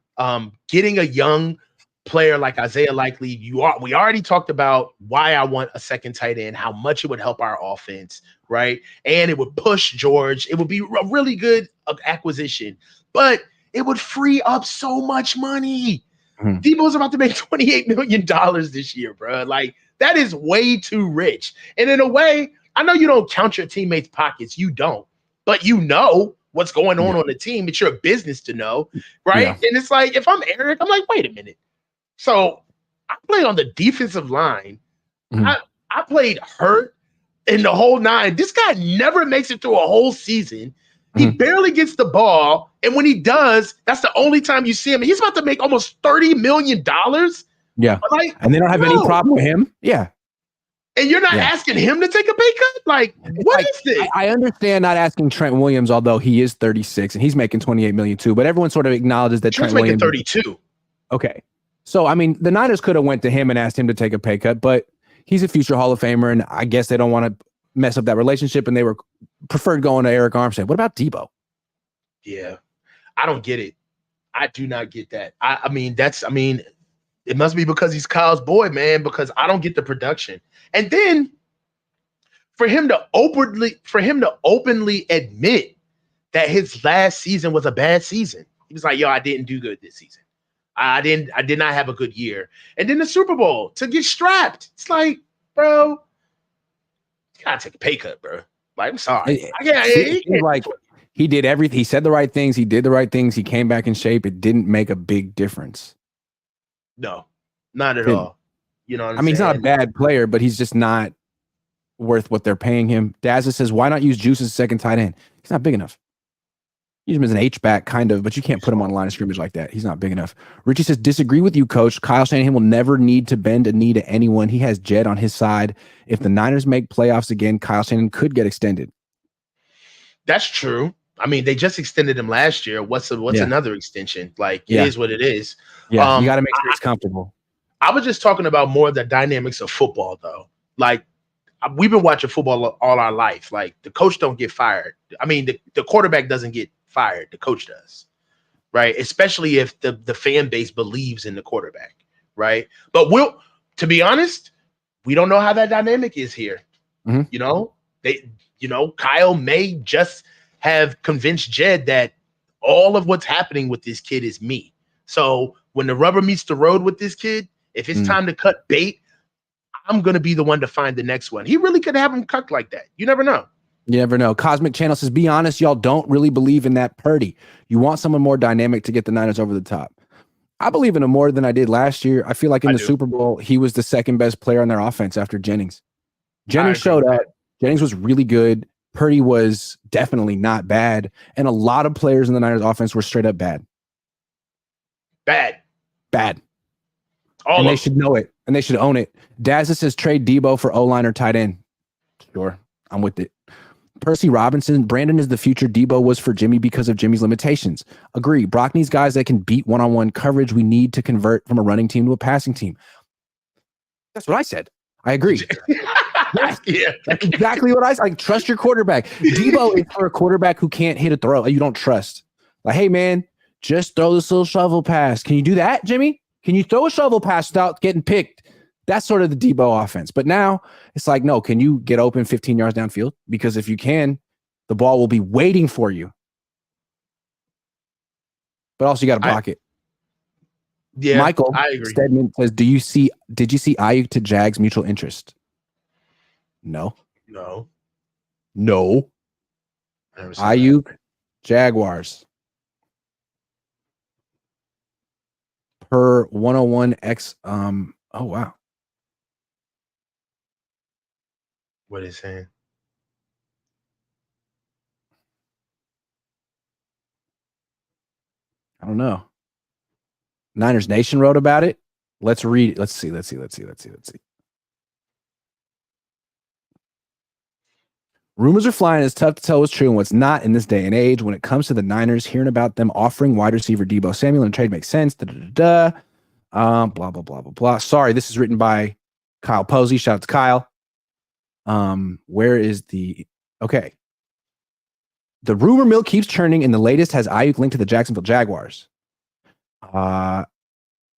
Getting a young player like Isaiah Likely, we already talked about why I want a second tight end, how much it would help our offense, right? And it would push George. It would be a really good acquisition, but it would free up so much money. Debo's about to make $28 million this year, bro. Like, that is way too rich. And in a way, I know you don't count your teammates' pockets. You don't. But you know what's going on the team. It's your business to know, right? Yeah. And it's like, if I'm Eric, I'm like, wait a minute. So I play on the defensive line. I played hurt in the whole nine. This guy never makes it through a whole season. He barely gets the ball. And when he does, that's the only time you see him. He's about to make almost $30 million. Yeah. Like, and they don't have any problem with him. Yeah. And you're not asking him to take a pay cut? Like, what is this? I understand not asking Trent Williams, although he is 36 and he's making $28 million too. But everyone sort of acknowledges that Trent's Trent making Williams 32. Okay. So, I mean, the Niners could have went to him and asked him to take a pay cut, but he's a future Hall of Famer, and I guess they don't want to mess up that relationship, and they were preferred going to Eric Armstead. What about Debo? Yeah. I don't get it. I do not get that. I mean, it must be because he's Kyle's boy, man, because I don't get the production. And then for him to openly admit that his last season was a bad season. He was like, yo, I didn't do good this season. I did not have a good year. And then the Super Bowl to get strapped. It's like, bro, you gotta take a pay cut, bro. Like, I'm sorry. Like, he did everything. He said the right things. He did the right things. He came back in shape. It didn't make a big difference. No, not at all. You know what I'm saying? He's not a bad player, but he's just not worth what they're paying him. Dazza says, why not use Juice as a second tight end? He's not big enough. Use him as an H-back, kind of, but you can't put him on a line of scrimmage like that. He's not big enough. Richie says, disagree with you, coach. Kyle Shanahan will never need to bend a knee to anyone. He has Jed on his side. If the Niners make playoffs again, Kyle Shanahan could get extended. That's true. I mean, they just extended him last year. What's another extension? Like, it is what it is. Yeah, you got to make sure he's comfortable. I was just talking about more of the dynamics of football, though. Like, we've been watching football all our life. Like, the coach don't get fired. I mean, the quarterback doesn't get fired. The coach does, right? Especially if the fan base believes in the quarterback, right? But to be honest, we don't know how that dynamic is here. Mm-hmm. Kyle may just have convinced Jed that all of what's happening with this kid is me. So when the rubber meets the road with this kid, if it's time to cut bait, I'm going to be the one to find the next one. He really could have him cut like that. You never know. You never know. Cosmic Channel says, be honest, y'all don't really believe in that Purdy. You want someone more dynamic to get the Niners over the top. I believe in him more than I did last year. I feel like in the Super Bowl, he was the second best player on their offense after Jennings. Jennings showed up. Jennings was really good. Purdy was definitely not bad. And a lot of players in the Niners offense were straight up bad. Bad. They should know it. And they should own it. Dazza says trade Debo for O-line or tight end. Sure. I'm with it. Percy Robinson, Brandon is the future. Debo was for Jimmy because of Jimmy's limitations. Agree. Brock needs guys that can beat one-on-one coverage. We need to convert from a running team to a passing team. That's what I said. I agree. Yeah, that's exactly what I said. Like, trust your quarterback. Debo is for a quarterback who can't hit a throw. You don't trust. Like, hey, man, just throw this little shovel pass. Can you do that, Jimmy? Can you throw a shovel pass without getting picked? That's sort of the Debo offense. But now it's like, no, can you get open 15 yards downfield? Because if you can, the ball will be waiting for you. But also you got to block it. Yeah, Michael I agree. Stedman says, did you see Aiyuk to Jags mutual interest? No. Aiyuk, Jaguars. Per 101X. Oh, wow. What is saying? I don't know. Niners Nation wrote about it. Let's read it. Let's see. Rumors are flying. It's tough to tell what's true and what's not in this day and age. When it comes to the Niners, hearing about them offering wide receiver Debo Samuel in a trade makes sense. Blah, blah, blah, blah, blah. Sorry, this is written by Kyle Posey. Shout out to Kyle. Where is okay. The rumor mill keeps churning, and the latest has Aiyuk linked to the Jacksonville Jaguars.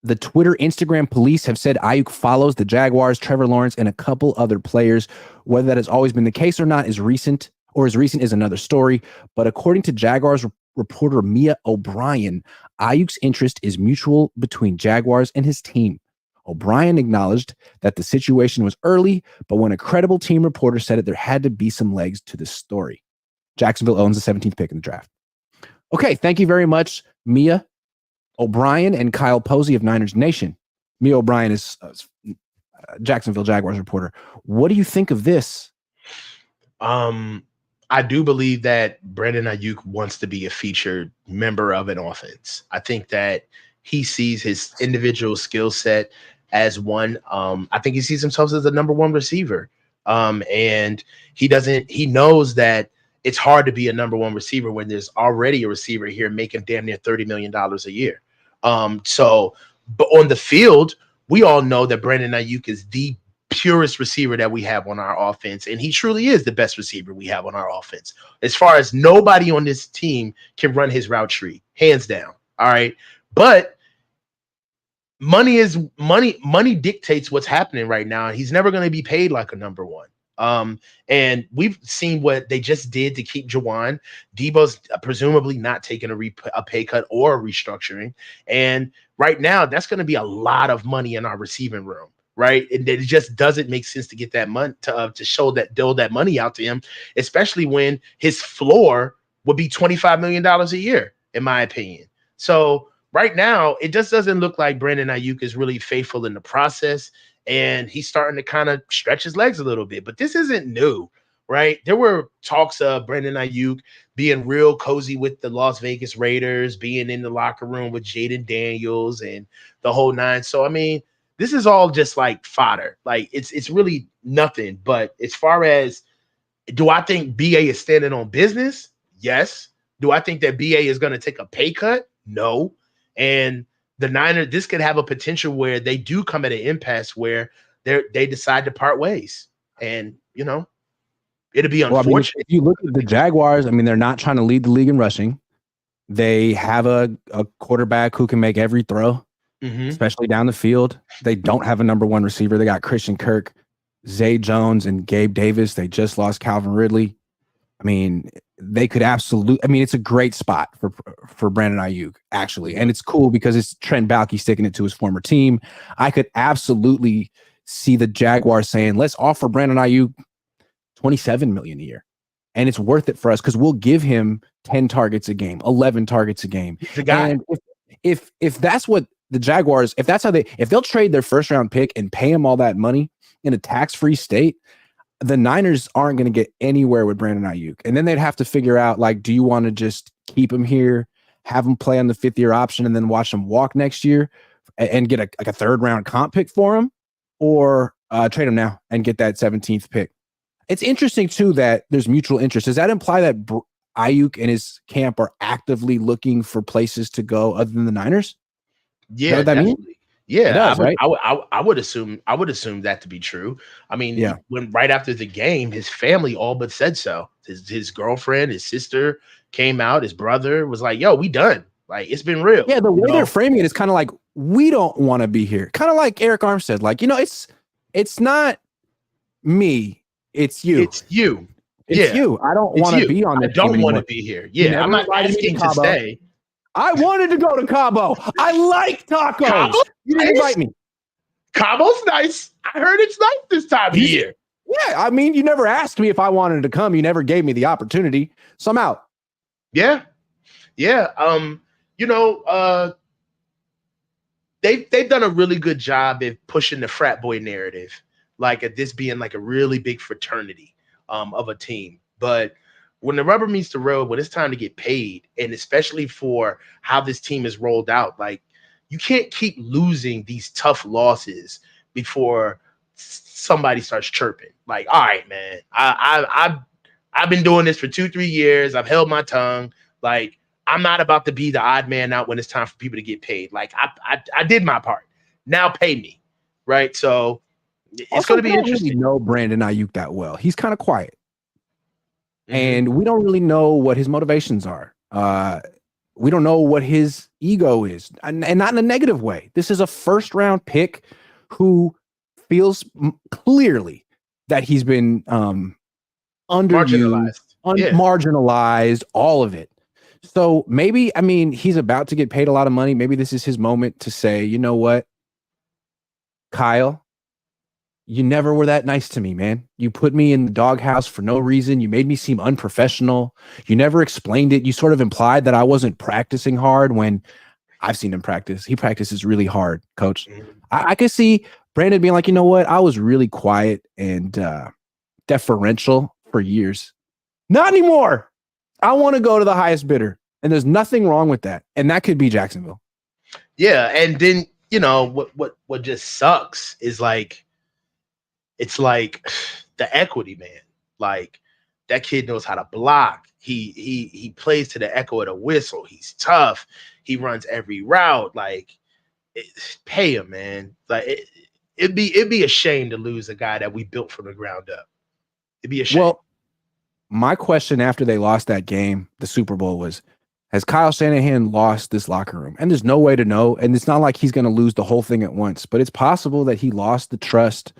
The Twitter, Instagram police have said Aiyuk follows the Jaguars, Trevor Lawrence, and a couple other players. Whether that has always been the case or not is recent, or as recent is another story. But according to Jaguars reporter Mia O'Brien, Aiyuk's interest is mutual between Jaguars and his team. O'Brien acknowledged that the situation was early, but when a credible team reporter said it, there had to be some legs to the story. Jacksonville owns the 17th pick in the draft. Okay, thank you very much, Mia O'Brien and Kyle Posey of Niners Nation. Mia O'Brien is Jacksonville Jaguars reporter. What do you think of this? I do believe that Brandon Aiyuk wants to be a featured member of an offense. I think that he sees his individual skill set as one. I think he sees himself as the number one receiver. And he knows that it's hard to be a number one receiver when there's already a receiver here making damn near $30 million a year. But on the field, we all know that Brandon Aiyuk is the purest receiver that we have on our offense. And he truly is the best receiver we have on our offense. As far as nobody on this team can run his route tree, hands down. All right. But money dictates what's happening right now. He's never going to be paid like a number one. And we've seen what they just did to keep Jawan. Debo's presumably not taking a pay cut or a restructuring. And right now, that's going to be a lot of money in our receiving room, right? And it just doesn't make sense to get that money to dole that money out to him, especially when his floor would be $25 million a year, in my opinion. So right now, it just doesn't look like Brandon Aiyuk is really faithful in the process. And he's starting to kind of stretch his legs a little bit. But this isn't new. right? There were talks of Brandon Aiyuk being real cozy with the Las Vegas Raiders, being in the locker room with Jaden Daniels and the whole nine. So, I mean, this is all just like fodder. Like it's really nothing. But as far as, do I think BA is standing on business? Yes. Do I think that BA is going to take a pay cut? No. And the Niners, this could have a potential where they do come at an impasse where they decide to part ways. And, it'll be Well, I mean, unfortunate. if you look at the Jaguars, I mean, they're not trying to lead the league in rushing. They have a quarterback who can make every throw, especially down the field. They don't have a number one receiver. They got Christian Kirk, Zay Jones, and Gabe Davis. They just lost Calvin Ridley. I mean, they could absolutely. I mean, it's a great spot for Brandon Aiyuk, actually, and it's cool because it's Trent Baalke sticking it to his former team. I could absolutely see the Jaguars saying, "Let's offer Brandon Aiyuk $27 million a year, and it's worth it for us because we'll give him 10 targets a game, 11 targets a game." The guy. And if that's what the Jaguars, if they'll trade their first round pick and pay him all that money in a tax-free state, the Niners aren't going to get anywhere with Brandon Aiyuk. And then they'd have to figure out, like, do you want to just keep him here, have him play on the 5th-year option, and then watch him walk next year and get a third-round comp pick for him, or trade him now and get that 17th pick? It's interesting, too, that there's mutual interest. Does that imply that Aiyuk and his camp are actively looking for places to go other than the Niners? Yeah, that mean? Yeah, does, right? I would assume that to be true. I mean, when right after the game, his family all but said so. His girlfriend, his sister came out. His brother was like, "Yo, we done. Like, it's been real." Yeah, the way they're framing it is kind of like, we don't want to be here. Kind of like Eric Armstead. Like, it's not me, it's you. It's you. It's you. I don't want to be on this. I don't want to be here. Yeah, I'm not asking to stay. I wanted to go to Cabo. I like tacos. Cabo? You didn't invite me. Cabo's nice. I heard it's nice this time of year. Yeah, I mean, you never asked me if I wanted to come. You never gave me the opportunity, so I'm out. Yeah. They've done a really good job at pushing the frat boy narrative, like at this being like a really big fraternity of a team. But when the rubber meets the road, when it's time to get paid, and especially for how this team is rolled out, like, you can't keep losing these tough losses before somebody starts chirping. Like, all right, man, I've been doing this for 2-3 years. I've held my tongue. Like, I'm not about to be the odd man out when it's time for people to get paid. Like, I did my part. Now pay me, right? So it's going to be interesting. Really know Brandon Aiyuk that well. He's kind of quiet. And we don't really know what his motivations are. We don't know what his ego is, and not in a negative way. This is a first-round pick who feels clearly that he's been underused, marginalized, all of it. So maybe, I mean, he's about to get paid a lot of money. Maybe this is his moment to say, you know what, Kyle, you never were that nice to me, man. You put me in the doghouse for no reason. You made me seem unprofessional. You never explained it. You sort of implied that I wasn't practicing hard when I've seen him practice. He practices really hard, coach. I could see Brandon being like, you know what? I was really quiet and deferential for years. Not anymore. I want to go to the highest bidder. And there's nothing wrong with that. And that could be Jacksonville. Yeah. And then, what just sucks is like, it's like the equity, man. Like, that kid knows how to block. He plays to the echo of the whistle. He's tough. He runs every route. Like, pay him, man. Like, it'd be a shame to lose a guy that we built from the ground up. It'd be a shame. Well, my question after they lost that game, the Super Bowl, was, has Kyle Shanahan lost this locker room? And there's no way to know. And it's not like he's going to lose the whole thing at once, but it's possible that he lost the trust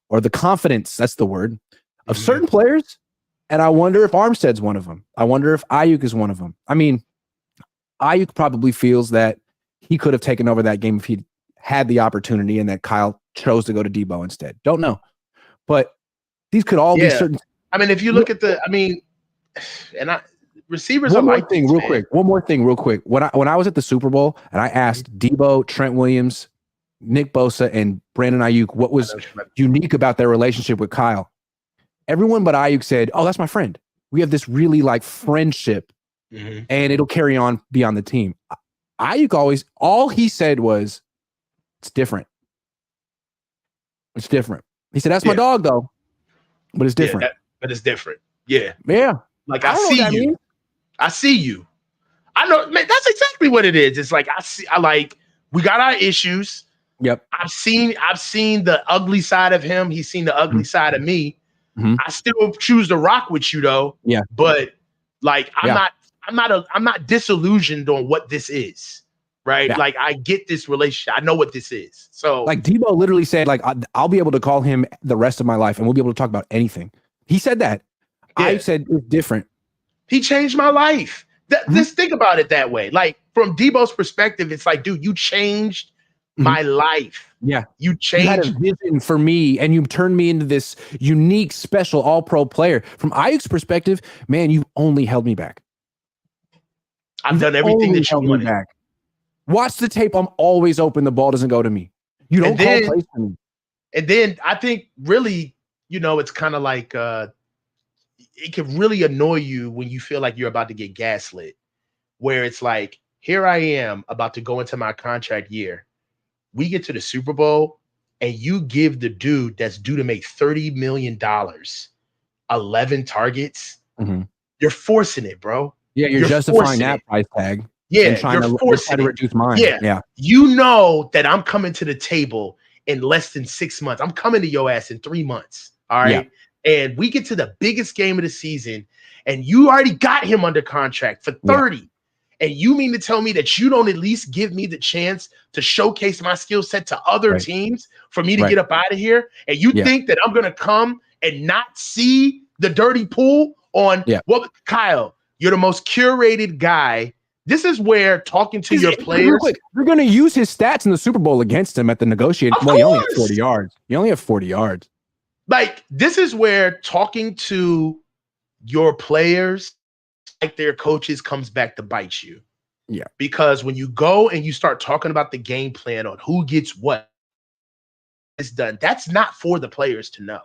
or the confidence, that's the word, of certain players. And I wonder if Armstead's one of them. I wonder if Aiyuk is one of them. I mean, Aiyuk probably feels that he could have taken over that game if he had the opportunity and that Kyle chose to go to Debo instead. Don't know. But these could all be certain. I mean, if you look at receivers One are more like thing, real quick. When I was at the Super Bowl and I asked Debo, Trent Williams, Nick Bosa, and Brandon Aiyuk what was unique about their relationship with Kyle. everyone but Aiyuk said, "Oh, that's my friend. We have this really like friendship, and it'll carry on beyond the team." Aiyuk all he said was, "It's different. It's different." He said, "That's my dog, though, but it's different." But it's different. Yeah. Like I see you. Means. I see you. I know, man. That's exactly what it is. It's like we got our issues. Yep. I've seen the ugly side of him. He's seen the ugly side of me. I still choose to rock with you though. Yeah. But like I'm not disillusioned on what this is. Right. Yeah. Like I get this relationship. I know what this is. So like Debo literally said, like, I'll be able to call him the rest of my life and we'll be able to talk about anything. He said that. Yeah. I said it's different. He changed my life. Just think about it that way. Like from Debo's perspective, it's like, dude, you changed my life. Yeah. You changed. You had a vision for me and you turned me into this unique, special all-pro player. From Aiyuk's perspective, man, you've only held me back. I've done everything that you wanted. Back. Watch the tape. I'm always open. The ball doesn't go to me. You don't call plays for me. And then I think really, it's kind of like it can really annoy you when you feel like you're about to get gaslit, where it's like, here I am about to go into my contract year. We get to the Super Bowl and you give the dude that's due to make $30 million 11 targets. You're forcing it, bro. Yeah, you're justifying that price tag. Yeah, you're forcing to reduce mine. Yeah. You know that I'm coming to the table in less than 6 months. I'm coming to your ass in 3 months. All right. Yeah. And we get to the biggest game of the season, and you already got him under contract for 30. Yeah. And you mean to tell me that you don't at least give me the chance to showcase my skill set to other teams for me to get up out of here? And you think that I'm going to come and not see the dirty pool on Kyle, you're the most curated guy. This is where talking to your players. Real quick, you're going to use his stats in the Super Bowl against him at the negotiating. Well, you only have 40 yards. You only have 40 yards. Like, this is where talking to your players like their coaches comes back to bite you. Yeah. Because when you go and you start talking about the game plan on who gets what is done, that's not for the players to know.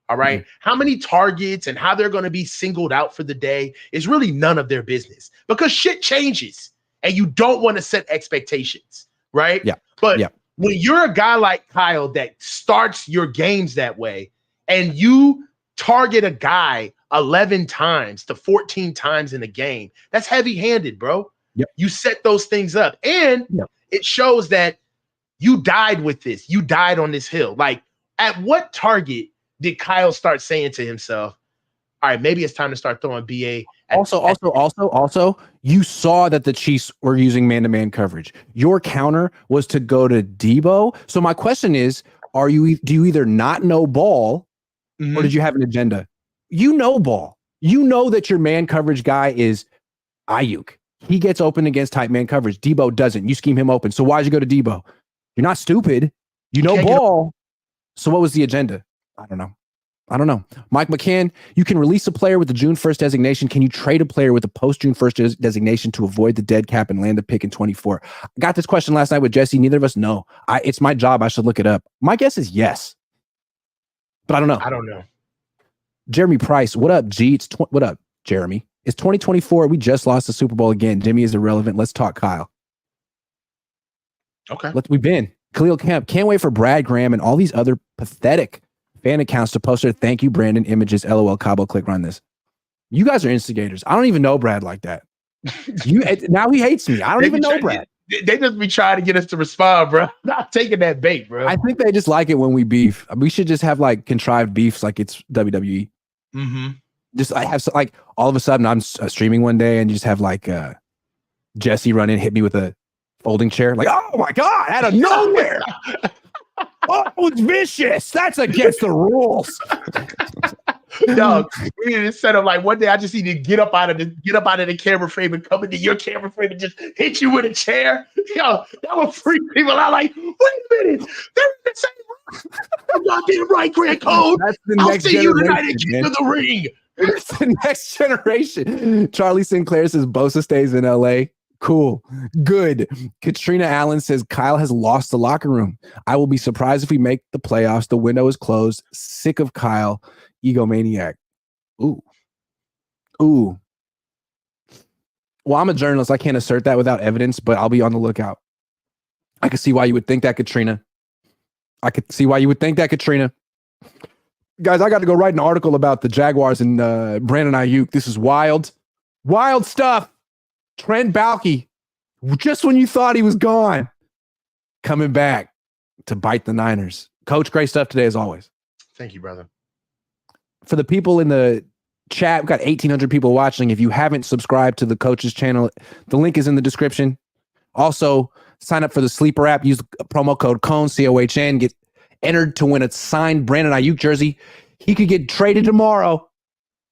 All right. How many targets and how they're going to be singled out for the day is really none of their business because shit changes and you don't want to set expectations. Right. Yeah. But when you're a guy like Kyle that starts your games that way and you target a guy 11 times to 14 times in a game, that's heavy handed, bro. Yep. You set those things up and it shows that you died with this. You died on this hill. Like at what target did Kyle start saying to himself, all right, maybe it's time to start throwing BA. Also, you saw that the Chiefs were using man-to-man coverage. Your counter was to go to Debo. So my question is, do you either not know ball or did you have an agenda? You know ball. You know that your man coverage guy is Aiyuk. He gets open against tight man coverage. Debo doesn't. You scheme him open. So why'd you go to Debo? You're not stupid. You know ball. So what was the agenda? I don't know. Mike McCann, you can release a player with the June 1st designation. Can you trade a player with a post-June 1st designation to avoid the dead cap and land a pick in 24? I got this question last night with Jesse. Neither of us know. It's my job. I should look it up. My guess is yes. But I don't know. Jeremy Price, what up, G? What up, Jeremy? It's 2024. We just lost the Super Bowl again. Jimmy is irrelevant. Let's talk Kyle. Okay. We've been. Khalil Camp. Can't wait for Brad Graham and all these other pathetic fan accounts to post their thank you, Brandon images. LOL, Cabo, click run this. You guys are instigators. I don't even know Brad like that. Now he hates me. I don't even know Brad. They just be trying to get us to respond, bro. Not taking that bait, bro. I think they just like it when we beef. We should just have like contrived beefs like it's WWE. Just I have like all of a sudden I'm streaming one day and you just have like Jesse run in, hit me with a folding chair. Like, oh my God, out of nowhere. Oh, it's vicious. That's against the rules. No, we need to set up like one day. I just need to get up out of the camera frame and come into your camera frame and just hit you with a chair. Yo, that would freak people out. Like, wait a minute, they're in the same room. I'm not getting right, Grant Cohn. I'll see you tonight at King of the Ring. It's the next generation. Charlie Sinclair says Bosa stays in LA. Cool. Good. Katrina Allen says Kyle has lost the locker room. I will be surprised if we make the playoffs. The window is closed. Sick of Kyle. Egomaniac. Ooh. Ooh. Well, I'm a journalist. I can't assert that without evidence, but I'll be on the lookout. I can see why you would think that, Katrina. I could see why you would think that, Katrina. Guys, I got to go write an article about the Jaguars and Brandon Aiyuk. This is wild. Wild stuff. Trent Baalke, just when you thought he was gone, coming back to bite the Niners. Coach, great stuff today as always. Thank you, brother. For the people in the chat, we've got 1,800 people watching. If you haven't subscribed to the Coach's channel, the link is in the description. Also, sign up for the Sleeper app. Use the promo code Cohn, COHN. Get entered to win a signed Brandon Aiyuk jersey. He could get traded tomorrow.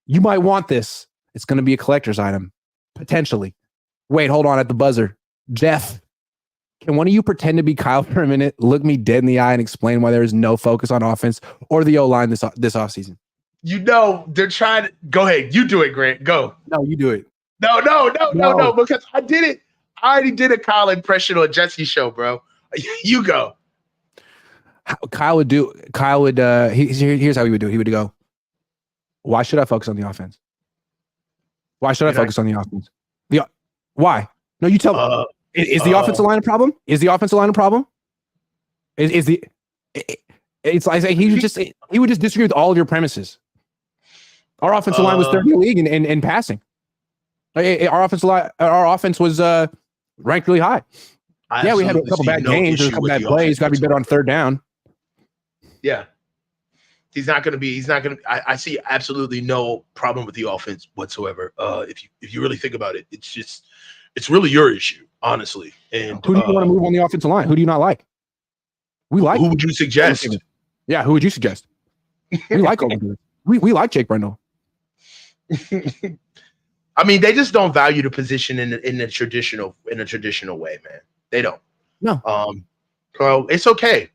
You might want this. It's going to be a collector's item, potentially. Wait, hold on at the buzzer. Jeff, can one of you pretend to be Kyle for a minute, look me dead in the eye, and explain why there is no focus on offense or the O-line this offseason? You know, they're trying to go ahead. You do it, Grant. Go. No, you do it. No, because I did it. I already did a Kyle impression on Jesse's show, bro. You go. Here's how he would do it. He would go, why should I focus on the offense? Why should I focus on the offense? Why? No, you tell me. Is the offensive line a problem? Is the offensive line a problem? It's like he would just disagree with all of your premises. Our offensive line was third in the league in passing. Our offense was ranked really high. Yeah, we had a couple bad games, a couple bad plays. Got to be better on third down. Yeah. He's not going to. I see absolutely no problem with the offense whatsoever. If you really think about it, it's really your issue, honestly. And who do you want to move on the offensive line? Who do you not like? Who would you suggest? Yeah, who would you suggest? We like we like Jake Brendel. I mean, they just don't value the position in a traditional way, man. They don't. No. So it's okay,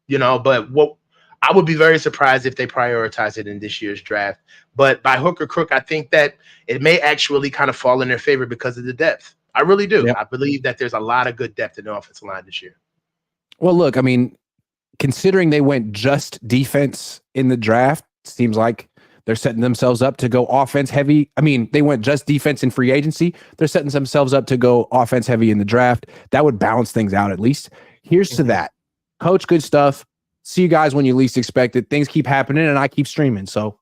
But what I would be very surprised if they prioritize it in this year's draft. But by hook or crook, I think that it may actually kind of fall in their favor because of the depth. I really do. Yeah. I believe that there's a lot of good depth in the offensive line this year. Well, look, I mean, considering they went just defense in the draft, seems like they're setting themselves up to go offense heavy. I mean, they went just defense in free agency. They're setting themselves up to go offense heavy in the draft. That would balance things out at least. Here's to that. Coach, good stuff. See you guys when you least expect it. Things keep happening and I keep streaming. So